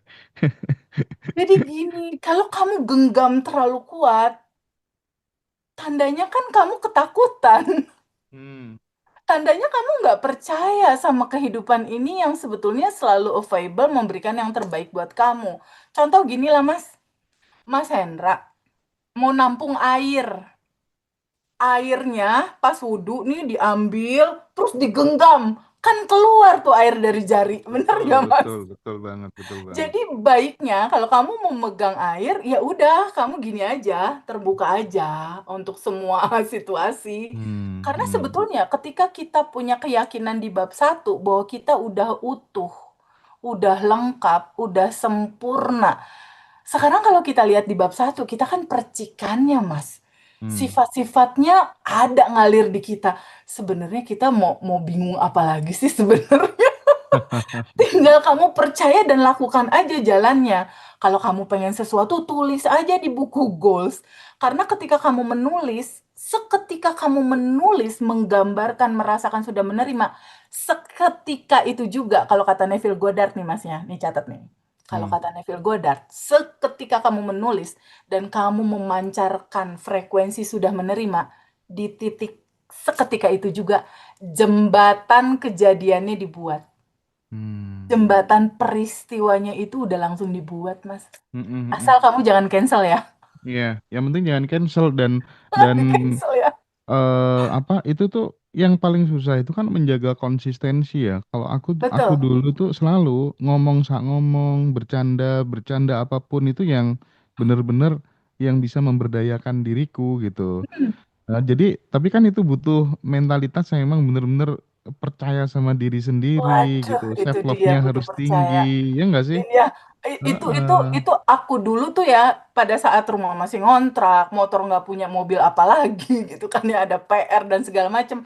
Jadi gini, kalau kamu genggam terlalu kuat, tandanya kan kamu ketakutan. Hmm. Tandanya kamu nggak percaya sama kehidupan ini yang sebetulnya selalu available memberikan yang terbaik buat kamu. Contoh gini lah Mas, Mas Hendra mau nampung air. Airnya pas wudhu nih diambil, terus digenggam. Kan keluar tuh air dari jari. Bener Betul, nggak Mas? betul, betul banget, betul banget. Jadi baiknya kalau kamu mau megang air, ya udah kamu gini aja, terbuka aja untuk semua situasi. Hmm, Karena hmm, sebetulnya ketika kita punya keyakinan di bab satu bahwa kita udah utuh, udah lengkap, udah sempurna. Sekarang kalau kita lihat di bab satu, kita kan percikannya, Mas. hmm. Sifat-sifatnya ada ngalir di kita. Sebenarnya kita mau bingung apa lagi sih sebenarnya? Tinggal kamu percaya dan lakukan aja jalannya. Kalau kamu pengen sesuatu, tulis aja di buku goals. Karena ketika kamu menulis, seketika kamu menulis, menggambarkan, merasakan sudah menerima, seketika itu juga, kalau kata Neville Goddard nih masnya, nih catat nih. Kalau Hmm. kata Neville Goddard, seketika kamu menulis dan kamu memancarkan frekuensi sudah menerima, di titik seketika itu juga jembatan kejadiannya dibuat. Hmm. Jembatan peristiwanya itu udah langsung dibuat, Mas. Hmm, hmm, hmm. Asal kamu jangan cancel ya. Iya, yang penting jangan cancel, dan Di cancel ya. apa itu tuh yang paling susah itu kan menjaga konsistensi ya. Kalau aku Betul. dulu tuh selalu ngomong sak ngomong, bercanda bercanda apapun itu yang bener-bener yang bisa memberdayakan diriku gitu. Hmm. Nah, jadi tapi kan itu butuh mentalitas yang emang bener-bener percaya sama diri sendiri Waduh, gitu. itu Self dia love-nya butuh harus tinggi, percaya. ya enggak sih? Ini ya, itu aku dulu tuh ya pada saat rumah masih ngontrak, motor nggak punya mobil apalagi gitu kan ya ada PR dan segala macem.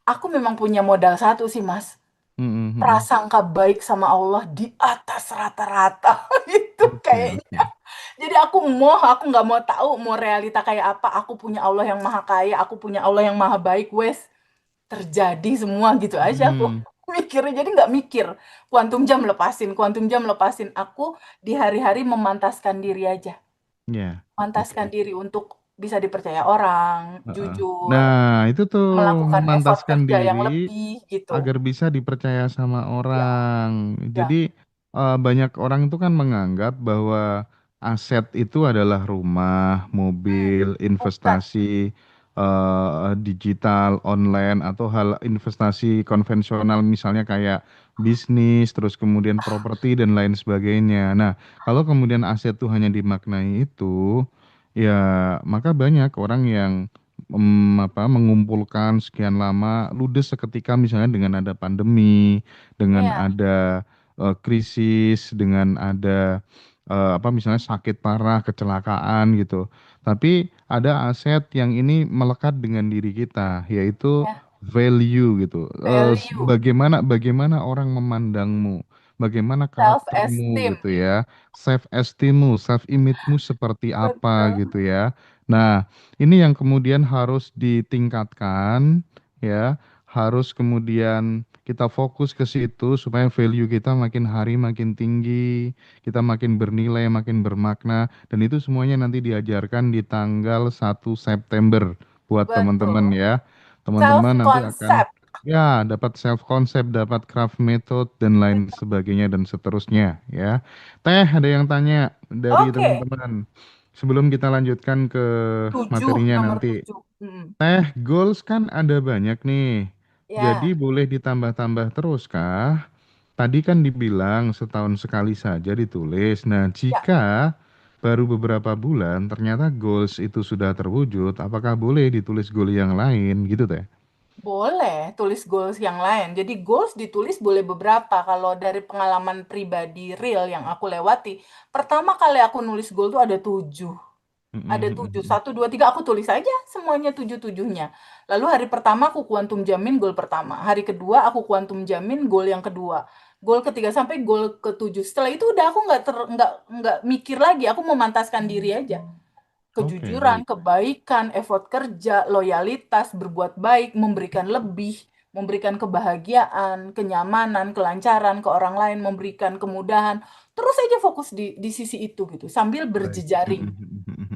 Aku memang punya modal satu sih, Mas. Heeh. Prasangka baik sama Allah di atas rata-rata itu Oke, oke. kayaknya. Jadi aku nggak mau tahu mau realita kayak apa. Aku punya Allah yang maha kaya, aku punya Allah yang maha baik, wes terjadi semua gitu aja aku Hmm. mikirnya. Jadi nggak mikir kuantum jam lepasin, kuantum jam lepasin. Aku di hari-hari memantaskan diri aja. Ya, Memantaskan oke. diri untuk bisa dipercaya orang, Heeh. jujur, Nah, itu tuh melakukan effort memantaskan kerja yang diri lebih gitu. agar bisa dipercaya sama Ya, orang. ya, Jadi banyak orang itu kan menganggap bahwa aset itu adalah rumah, hmm, mobil, bukan. investasi digital, online atau hal investasi konvensional misalnya kayak bisnis, terus kemudian properti dan lain sebagainya. Nah, kalau kemudian aset itu hanya dimaknai itu, ya maka banyak orang yang mengumpulkan sekian lama ludes seketika misalnya dengan ada pandemi, dengan Iya, ada krisis, dengan ada misalnya sakit parah, kecelakaan gitu. Tapi ada aset yang ini melekat dengan diri kita, yaitu ya, value gitu. value, Bagaimana bagaimana orang memandangmu, bagaimana self karaktermu esteem, gitu ya, self esteemmu, self image-mu seperti apa betul, gitu ya. Nah, ini yang kemudian harus ditingkatkan ya, harus kemudian kita fokus ke situ supaya value kita makin hari makin tinggi, kita makin bernilai, makin bermakna dan itu semuanya nanti diajarkan di tanggal 1 September buat teman-teman betul. ya. Self Teman-teman nanti akan concept, ya dapat self concept, dapat craft method dan lain sebagainya dan seterusnya ya. Teh, ada yang tanya dari oke, teman-teman. Sebelum kita lanjutkan ke tujuh, materinya nomor nanti. tujuh. Teh, goals kan ada banyak nih. Jadi Ya, boleh ditambah-tambah terus kah? Tadi kan dibilang setahun sekali saja ditulis. Nah, ya, jika baru beberapa bulan ternyata goals itu sudah terwujud, apakah boleh ditulis goal yang lain gitu teh? boleh tulis goals yang lain. Jadi goals ditulis boleh beberapa. Kalau dari pengalaman pribadi real yang aku lewati, pertama kali aku nulis goal tuh ada tujuh. Ada tujuh, satu, dua, tiga, aku tulis aja semuanya tujuh-tujuhnya. Lalu hari pertama aku kuantum jamin goal pertama. Hari kedua aku kuantum jamin goal yang kedua. Goal ketiga sampai goal ketujuh. Setelah itu udah aku nggak mikir lagi. Aku memantaskan diri aja. Oke, Kejujuran, baik. kebaikan, effort kerja, loyalitas, berbuat baik, memberikan lebih, memberikan kebahagiaan, kenyamanan, kelancaran ke orang lain, memberikan kemudahan. Terus aja fokus di sisi itu gitu, sambil Baik. berjejaring.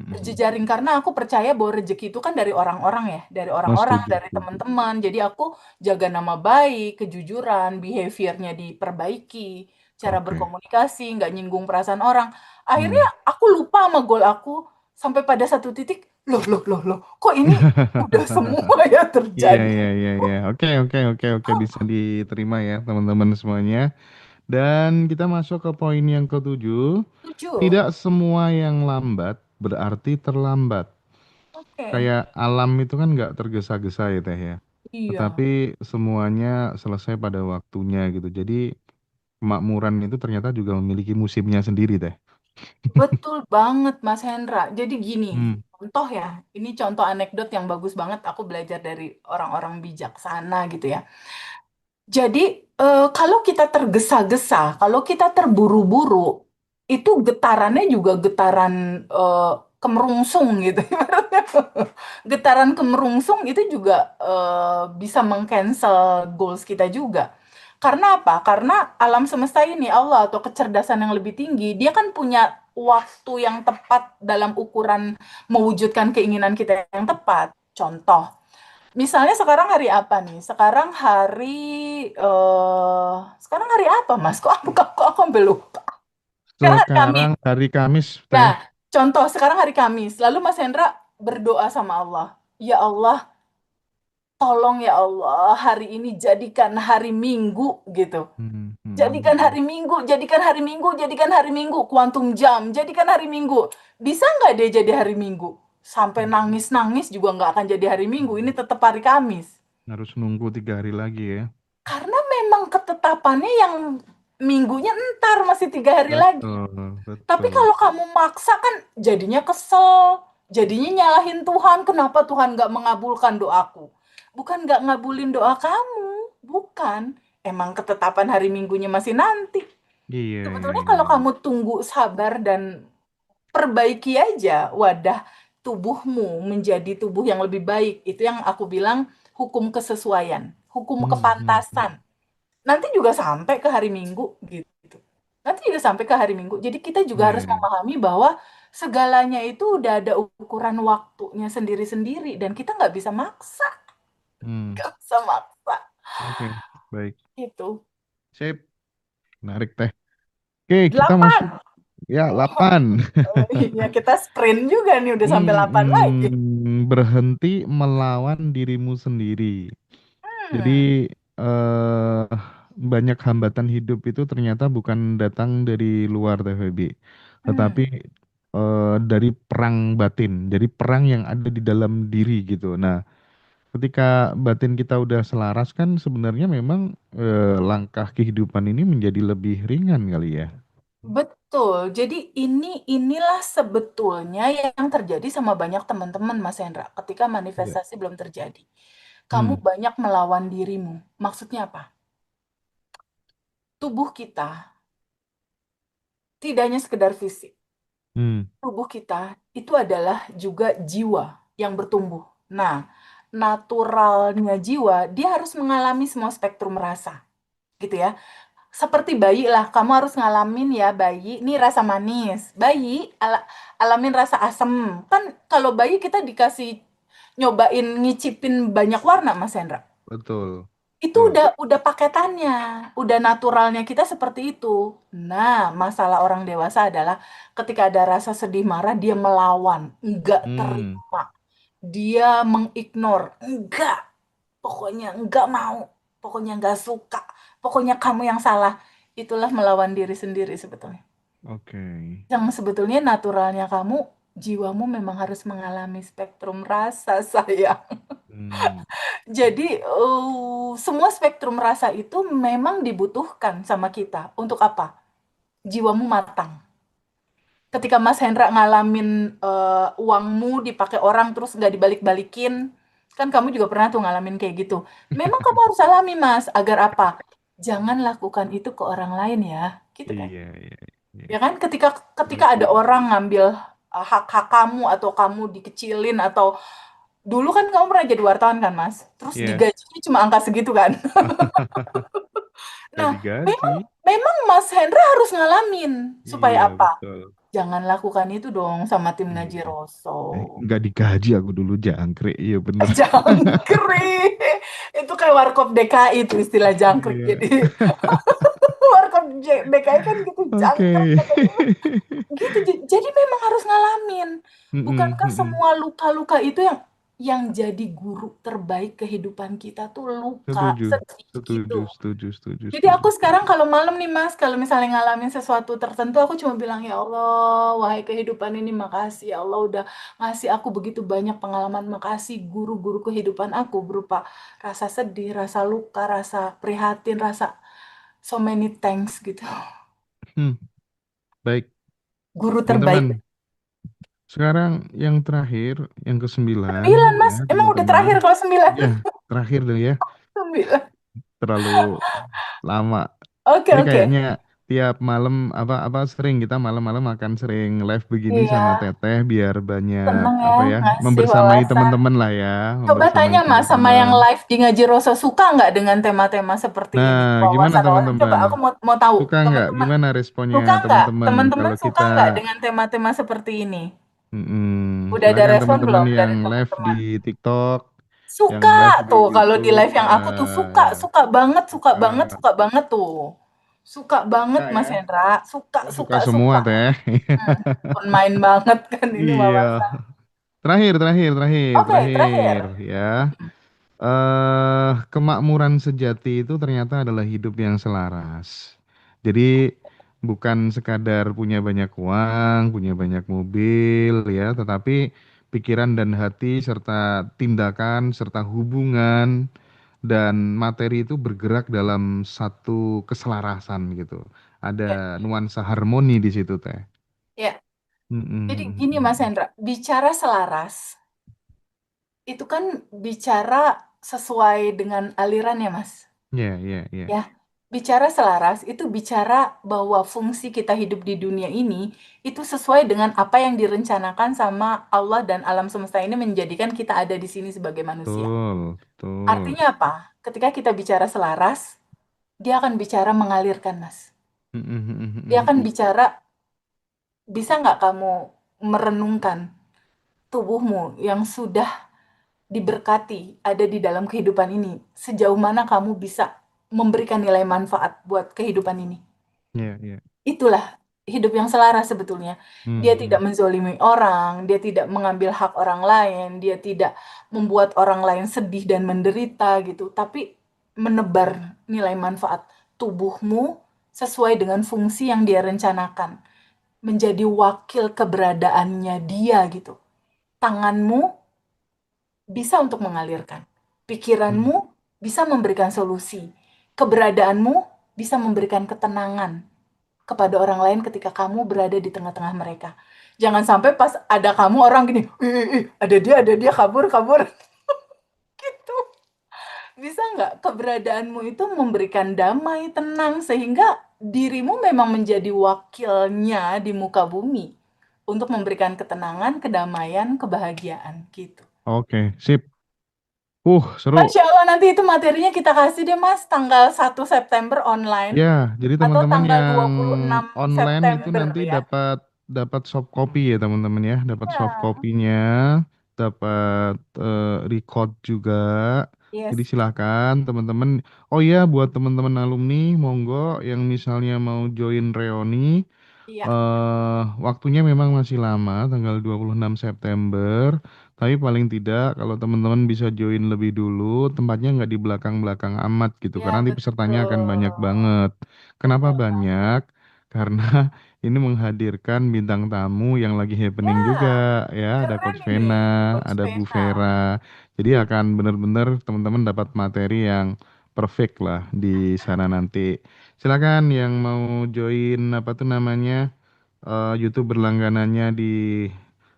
Berjejaring karena aku percaya bahwa rezeki itu kan dari orang-orang ya, dari Mas orang-orang, setuju, dari setuju. teman-teman. Jadi aku jaga nama baik, kejujuran, behaviornya diperbaiki, cara Oke. berkomunikasi, nggak nyinggung perasaan orang. Akhirnya Hmm. aku lupa sama goal aku sampai pada satu titik, loh, kok ini udah semua ya Iya, terjadi. iya, iya, iya. Oke, oke, oke, oke. Bisa diterima ya teman-teman semuanya. Dan kita masuk ke poin yang ketujuh. Tujuh. Tidak semua yang lambat berarti terlambat. Oke. Kayak alam itu kan nggak tergesa-gesa ya teh ya. Iya. Tetapi semuanya selesai pada waktunya gitu. Jadi kemakmuran itu ternyata juga memiliki musimnya sendiri teh. Betul banget, Mas Hendra. Jadi gini, Hmm. contoh ya, ini contoh anekdot yang bagus banget. Aku belajar dari orang-orang bijaksana gitu ya. Jadi, kalau kita tergesa-gesa, kalau kita terburu-buru, itu getarannya juga getaran kemerungsung gitu. Ibaratnya. Getaran kemerungsung itu juga bisa meng-cancel goals kita juga. Karena apa? Karena alam semesta ini, Allah atau kecerdasan yang lebih tinggi, dia kan punya waktu yang tepat dalam ukuran mewujudkan keinginan kita yang tepat. Contoh, misalnya sekarang hari apa nih? Sekarang hari apa, Mas? Kok aku sampai lupa? Sekarang hari Kamis. Sekarang hari Kamis teh. Nah, contoh sekarang hari Kamis. Lalu Mas Hendra berdoa sama Allah. Ya Allah, tolong ya Allah, hari ini jadikan hari Minggu gitu. Hmm, hmm, hmm, Jadikan hmm. hari Minggu, jadikan hari Minggu, jadikan hari Minggu, kuantum jam, jadikan hari Minggu. Bisa nggak dia jadi hari Minggu? Sampai nangis-nangis juga nggak akan jadi hari Minggu. Ini tetap hari Kamis. Harus nunggu 3 hari lagi ya. Karena memang ketetapannya yang minggunya entar masih 3 hari lagi. Betul, Tapi betul. kalau kamu maksa kan jadinya kesel, jadinya nyalahin Tuhan. Kenapa Tuhan nggak mengabulkan doaku? Bukan nggak ngabulin doa kamu, bukan. Emang ketetapan hari Minggunya masih nanti. Iya, iya, Sebetulnya iya, kalau iya. kamu tunggu sabar dan perbaiki aja wadah tubuhmu menjadi tubuh yang lebih baik. Itu yang aku bilang hukum kesesuaian, hukum Hmm, hmm, hmm. kepantasan. Nanti juga sampai ke hari Minggu gitu. Nanti juga sampai ke hari Minggu. Jadi kita juga Iya, harus iya. memahami bahwa Segalanya itu udah ada ukuran waktunya sendiri-sendiri dan kita nggak bisa maksa, Hmm, nggak bisa maksa oke, baik. gitu. Sip, menarik teh. Oke, kita masuk 8. ya 8. Oh, iya, kita sprint juga nih udah sampai 8 lagi. Berhenti melawan dirimu sendiri. Jadi Hmm. eh banyak hambatan hidup itu ternyata bukan datang dari luar TVB, Hmm. tetapi dari perang batin, dari perang yang ada di dalam diri gitu. Nah, ketika batin kita udah selaras kan sebenarnya memang langkah kehidupan ini menjadi lebih ringan kali ya. Betul. Jadi inilah sebetulnya yang terjadi sama banyak teman-teman Mas Hendra ketika Iya. manifestasi belum terjadi. Kamu Hmm, banyak melawan dirimu. Maksudnya apa? Tubuh kita tidak hanya sekedar fisik. hmm, Tubuh kita itu adalah juga jiwa yang bertumbuh. Nah, naturalnya jiwa, dia harus mengalami semua spektrum rasa, gitu ya. Seperti bayi lah, kamu harus ngalamin ya bayi, ini rasa manis. Bayi alamin rasa asem. Kan kalau bayi kita dikasih nyobain ngicipin banyak warna, Mas Hendra. betul, Itu betul. udah paketannya, udah naturalnya kita seperti itu. Nah, masalah orang dewasa adalah ketika ada rasa sedih marah dia melawan, enggak Hmm, terima. Dia mengignore, enggak, pokoknya enggak mau, pokoknya enggak suka, pokoknya kamu yang salah. Itulah melawan diri sendiri sebetulnya. oke. Yang sebetulnya naturalnya kamu, jiwamu memang harus mengalami spektrum rasa, sayang. Hmm, Jadi, semua spektrum rasa itu memang dibutuhkan sama kita. Untuk apa? Jiwamu matang. Ketika Mas Hendra ngalamin uangmu dipakai orang terus nggak dibalik-balikin, kan kamu juga pernah tuh ngalamin kayak gitu. Memang kamu harus alami, Mas. Agar apa? Jangan lakukan itu ke orang lain ya. Gitu kan. iya, iya, iya. Ya kan? Ketika ketika Baik. ada orang ngambil hak-hak kamu atau kamu dikecilin atau dulu kan kamu pernah jadi wartawan kan, Mas? Terus Iya. digajinya cuma angka segitu kan? Gak Nah, memang digaji. memang Mas Hendra harus ngalamin Iya, supaya apa? betul. Jangan lakukan itu dong sama tim Ngaji Iya. Roso. Nggak digaji aku dulu jangkrik. Iya bener. Jangkrik. Itu kayak Warkop DKI itu istilah jangkrik. Iya. Jadi Warkop DKI kan gitu jangkrik Oke. katanya. Gitu. Jadi memang harus ngalamin. Mm-mm, Bukankah mm-mm. semua luka-luka itu yang jadi guru terbaik kehidupan kita tuh luka, Setuju. sedih Setuju, gitu. setuju, setuju, Jadi setuju, aku setuju. sekarang kalau malam nih Mas, kalau misalnya ngalamin sesuatu tertentu, aku cuma bilang, ya Allah, wahai kehidupan ini makasih. Ya Allah udah ngasih aku begitu banyak pengalaman. Makasih guru-guru kehidupan aku berupa rasa sedih, rasa luka, rasa prihatin, rasa so many thanks gitu. Hmm, baik. Guru terbaik. Teman-teman, sekarang yang terakhir, yang kesembilan, 9 ya Mas, emang udah teman-teman. terakhir kalau 9. Ya, terakhir deh ya. 9. Terlalu lama. Oke, Ini oke. kayaknya tiap malam apa apa sering kita malam-malam akan sering live begini Iya, sama Teteh biar banyak seneng ya apa ya ngasih membersamai wawasan. teman-teman lah ya, Coba membersamai tanya Mas sama yang teman-teman. live di Ngaji Roso suka nggak dengan tema-tema seperti ini? Nah, gimana Wawasan-wawasan. Coba teman-teman? aku mau tahu Suka nggak? teman-teman Gimana responnya suka nggak? teman-teman Teman-teman kalau suka kita nggak dengan tema-tema seperti ini? Udah ada silakan respon teman-teman belum yang dari live di teman-teman? TikTok, yang Suka live di tuh kalau di YouTube, live yang aku tuh suka, ya suka banget, suka suka, banget, suka banget tuh. Suka banget suka Mas ya. Hendra, suka, Oh, suka suka, semua suka. Teh. Open main banget kan ini Iya. wawasan. Terakhir, terakhir, terakhir, Oke, terakhir terakhir. ya. Kemakmuran sejati itu ternyata adalah hidup yang selaras. Jadi bukan sekadar punya banyak uang, punya banyak mobil ya, tetapi pikiran dan hati serta tindakan serta hubungan dan materi itu bergerak dalam satu keselarasan gitu. Ya, Ada nuansa harmoni di situ teh. ya. Jadi Mm-mm, gini Mas mm-mm. Hendra, bicara selaras itu kan bicara sesuai dengan aliran ya Mas. Ya, ya, ya. Ya, bicara selaras itu bicara bahwa fungsi kita hidup di dunia ini itu sesuai dengan apa yang direncanakan sama Allah dan alam semesta ini menjadikan kita ada di sini sebagai manusia. Betul, betul. Artinya apa? Ketika kita bicara selaras, dia akan bicara mengalirkan Mas. Mm-mm, Dia mm-mm. akan bicara bisa nggak kamu? merenungkan tubuhmu yang sudah diberkati ada di dalam kehidupan ini. Sejauh mana kamu bisa memberikan nilai manfaat buat kehidupan ini. Iya, iya. Itulah hidup yang selaras sebetulnya. Dia tidak Mhm. menzolimi orang, dia tidak mengambil hak orang lain, dia tidak membuat orang lain sedih dan menderita gitu, tapi menebar nilai manfaat tubuhmu sesuai dengan fungsi yang dia rencanakan. Menjadi wakil keberadaannya dia gitu. Tanganmu bisa untuk mengalirkan. Mhm. Pikiranmu bisa memberikan solusi. Keberadaanmu bisa memberikan ketenangan kepada orang lain ketika kamu berada di tengah-tengah mereka. Jangan sampai pas ada kamu orang gini, "Ih, ih, ada dia kabur, kabur." Gitu. Bisa nggak keberadaanmu itu memberikan damai, tenang, sehingga dirimu memang menjadi wakilnya di muka bumi untuk memberikan ketenangan, kedamaian, kebahagiaan gitu. Oke, sip. Seru. Masya Allah, nanti itu materinya kita kasih deh Mas, tanggal 1 September online, Ya, jadi atau teman-teman tanggal dua yang puluh enam online itu September nanti ya. dapat dapat soft copy ya teman-teman ya, dapat soft Ya, copy-nya, dapat record juga. Jadi yes, silahkan teman-teman. Oh iya, buat teman-teman alumni, monggo yang misalnya mau join reoni, iya, waktunya memang masih lama, tanggal 26 September. Tapi paling tidak kalau teman-teman bisa join lebih dulu, tempatnya nggak di belakang-belakang amat gitu, iya karena nanti pesertanya akan banyak betul, banget. Kenapa betul banyak? banget. Karena ini menghadirkan bintang tamu yang lagi happening juga Ya, ya, ada keren Coach ini, Vena, Coach ada Bu Vena. Vera. Jadi akan benar-benar teman-teman dapat materi yang perfect lah di sana nanti. Silakan yang mau join apa tuh namanya? YouTube berlangganannya di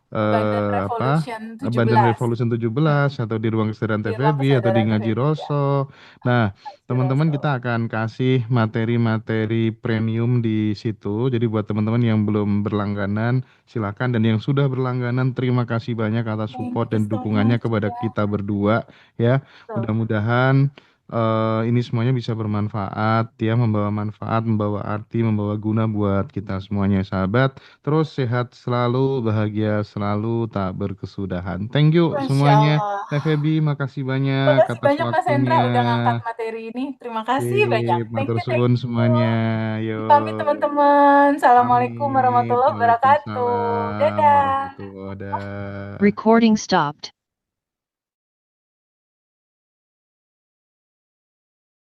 Abundant apa Revolution Abundant 17. Revolution 17 atau di Ruang Kesadaran Di ruang TVB atau di kesadaran Ngaji FEB ya. Rosso. Nah, Haji teman-teman Rosso. kita akan kasih materi-materi premium di situ. Jadi buat teman-teman yang belum berlangganan, silakan, dan yang sudah berlangganan terima kasih banyak atas Thank support you dan so dukungannya much kepada ya. kita berdua ya. Betul. Mudah-mudahan ini semuanya bisa bermanfaat ya, membawa manfaat, membawa arti, membawa guna buat kita semuanya sahabat. Terus sehat selalu, bahagia selalu, tak berkesudahan. Thank you Masya semuanya. Allah. Teh Feby, makasih Terima banyak kasih atas banyak Mas Hendra waktunya. udah ngangkat materi ini. Terima kasih banyak. Sip, Thank matur you, thank suwun you. semuanya. Pamit Yuk, teman-teman. Assalamualaikum pamit. warahmatullahi wabarakatuh. Waalaikumsalam Dadah. warahmatullahi wabarakatuh. Recording stopped.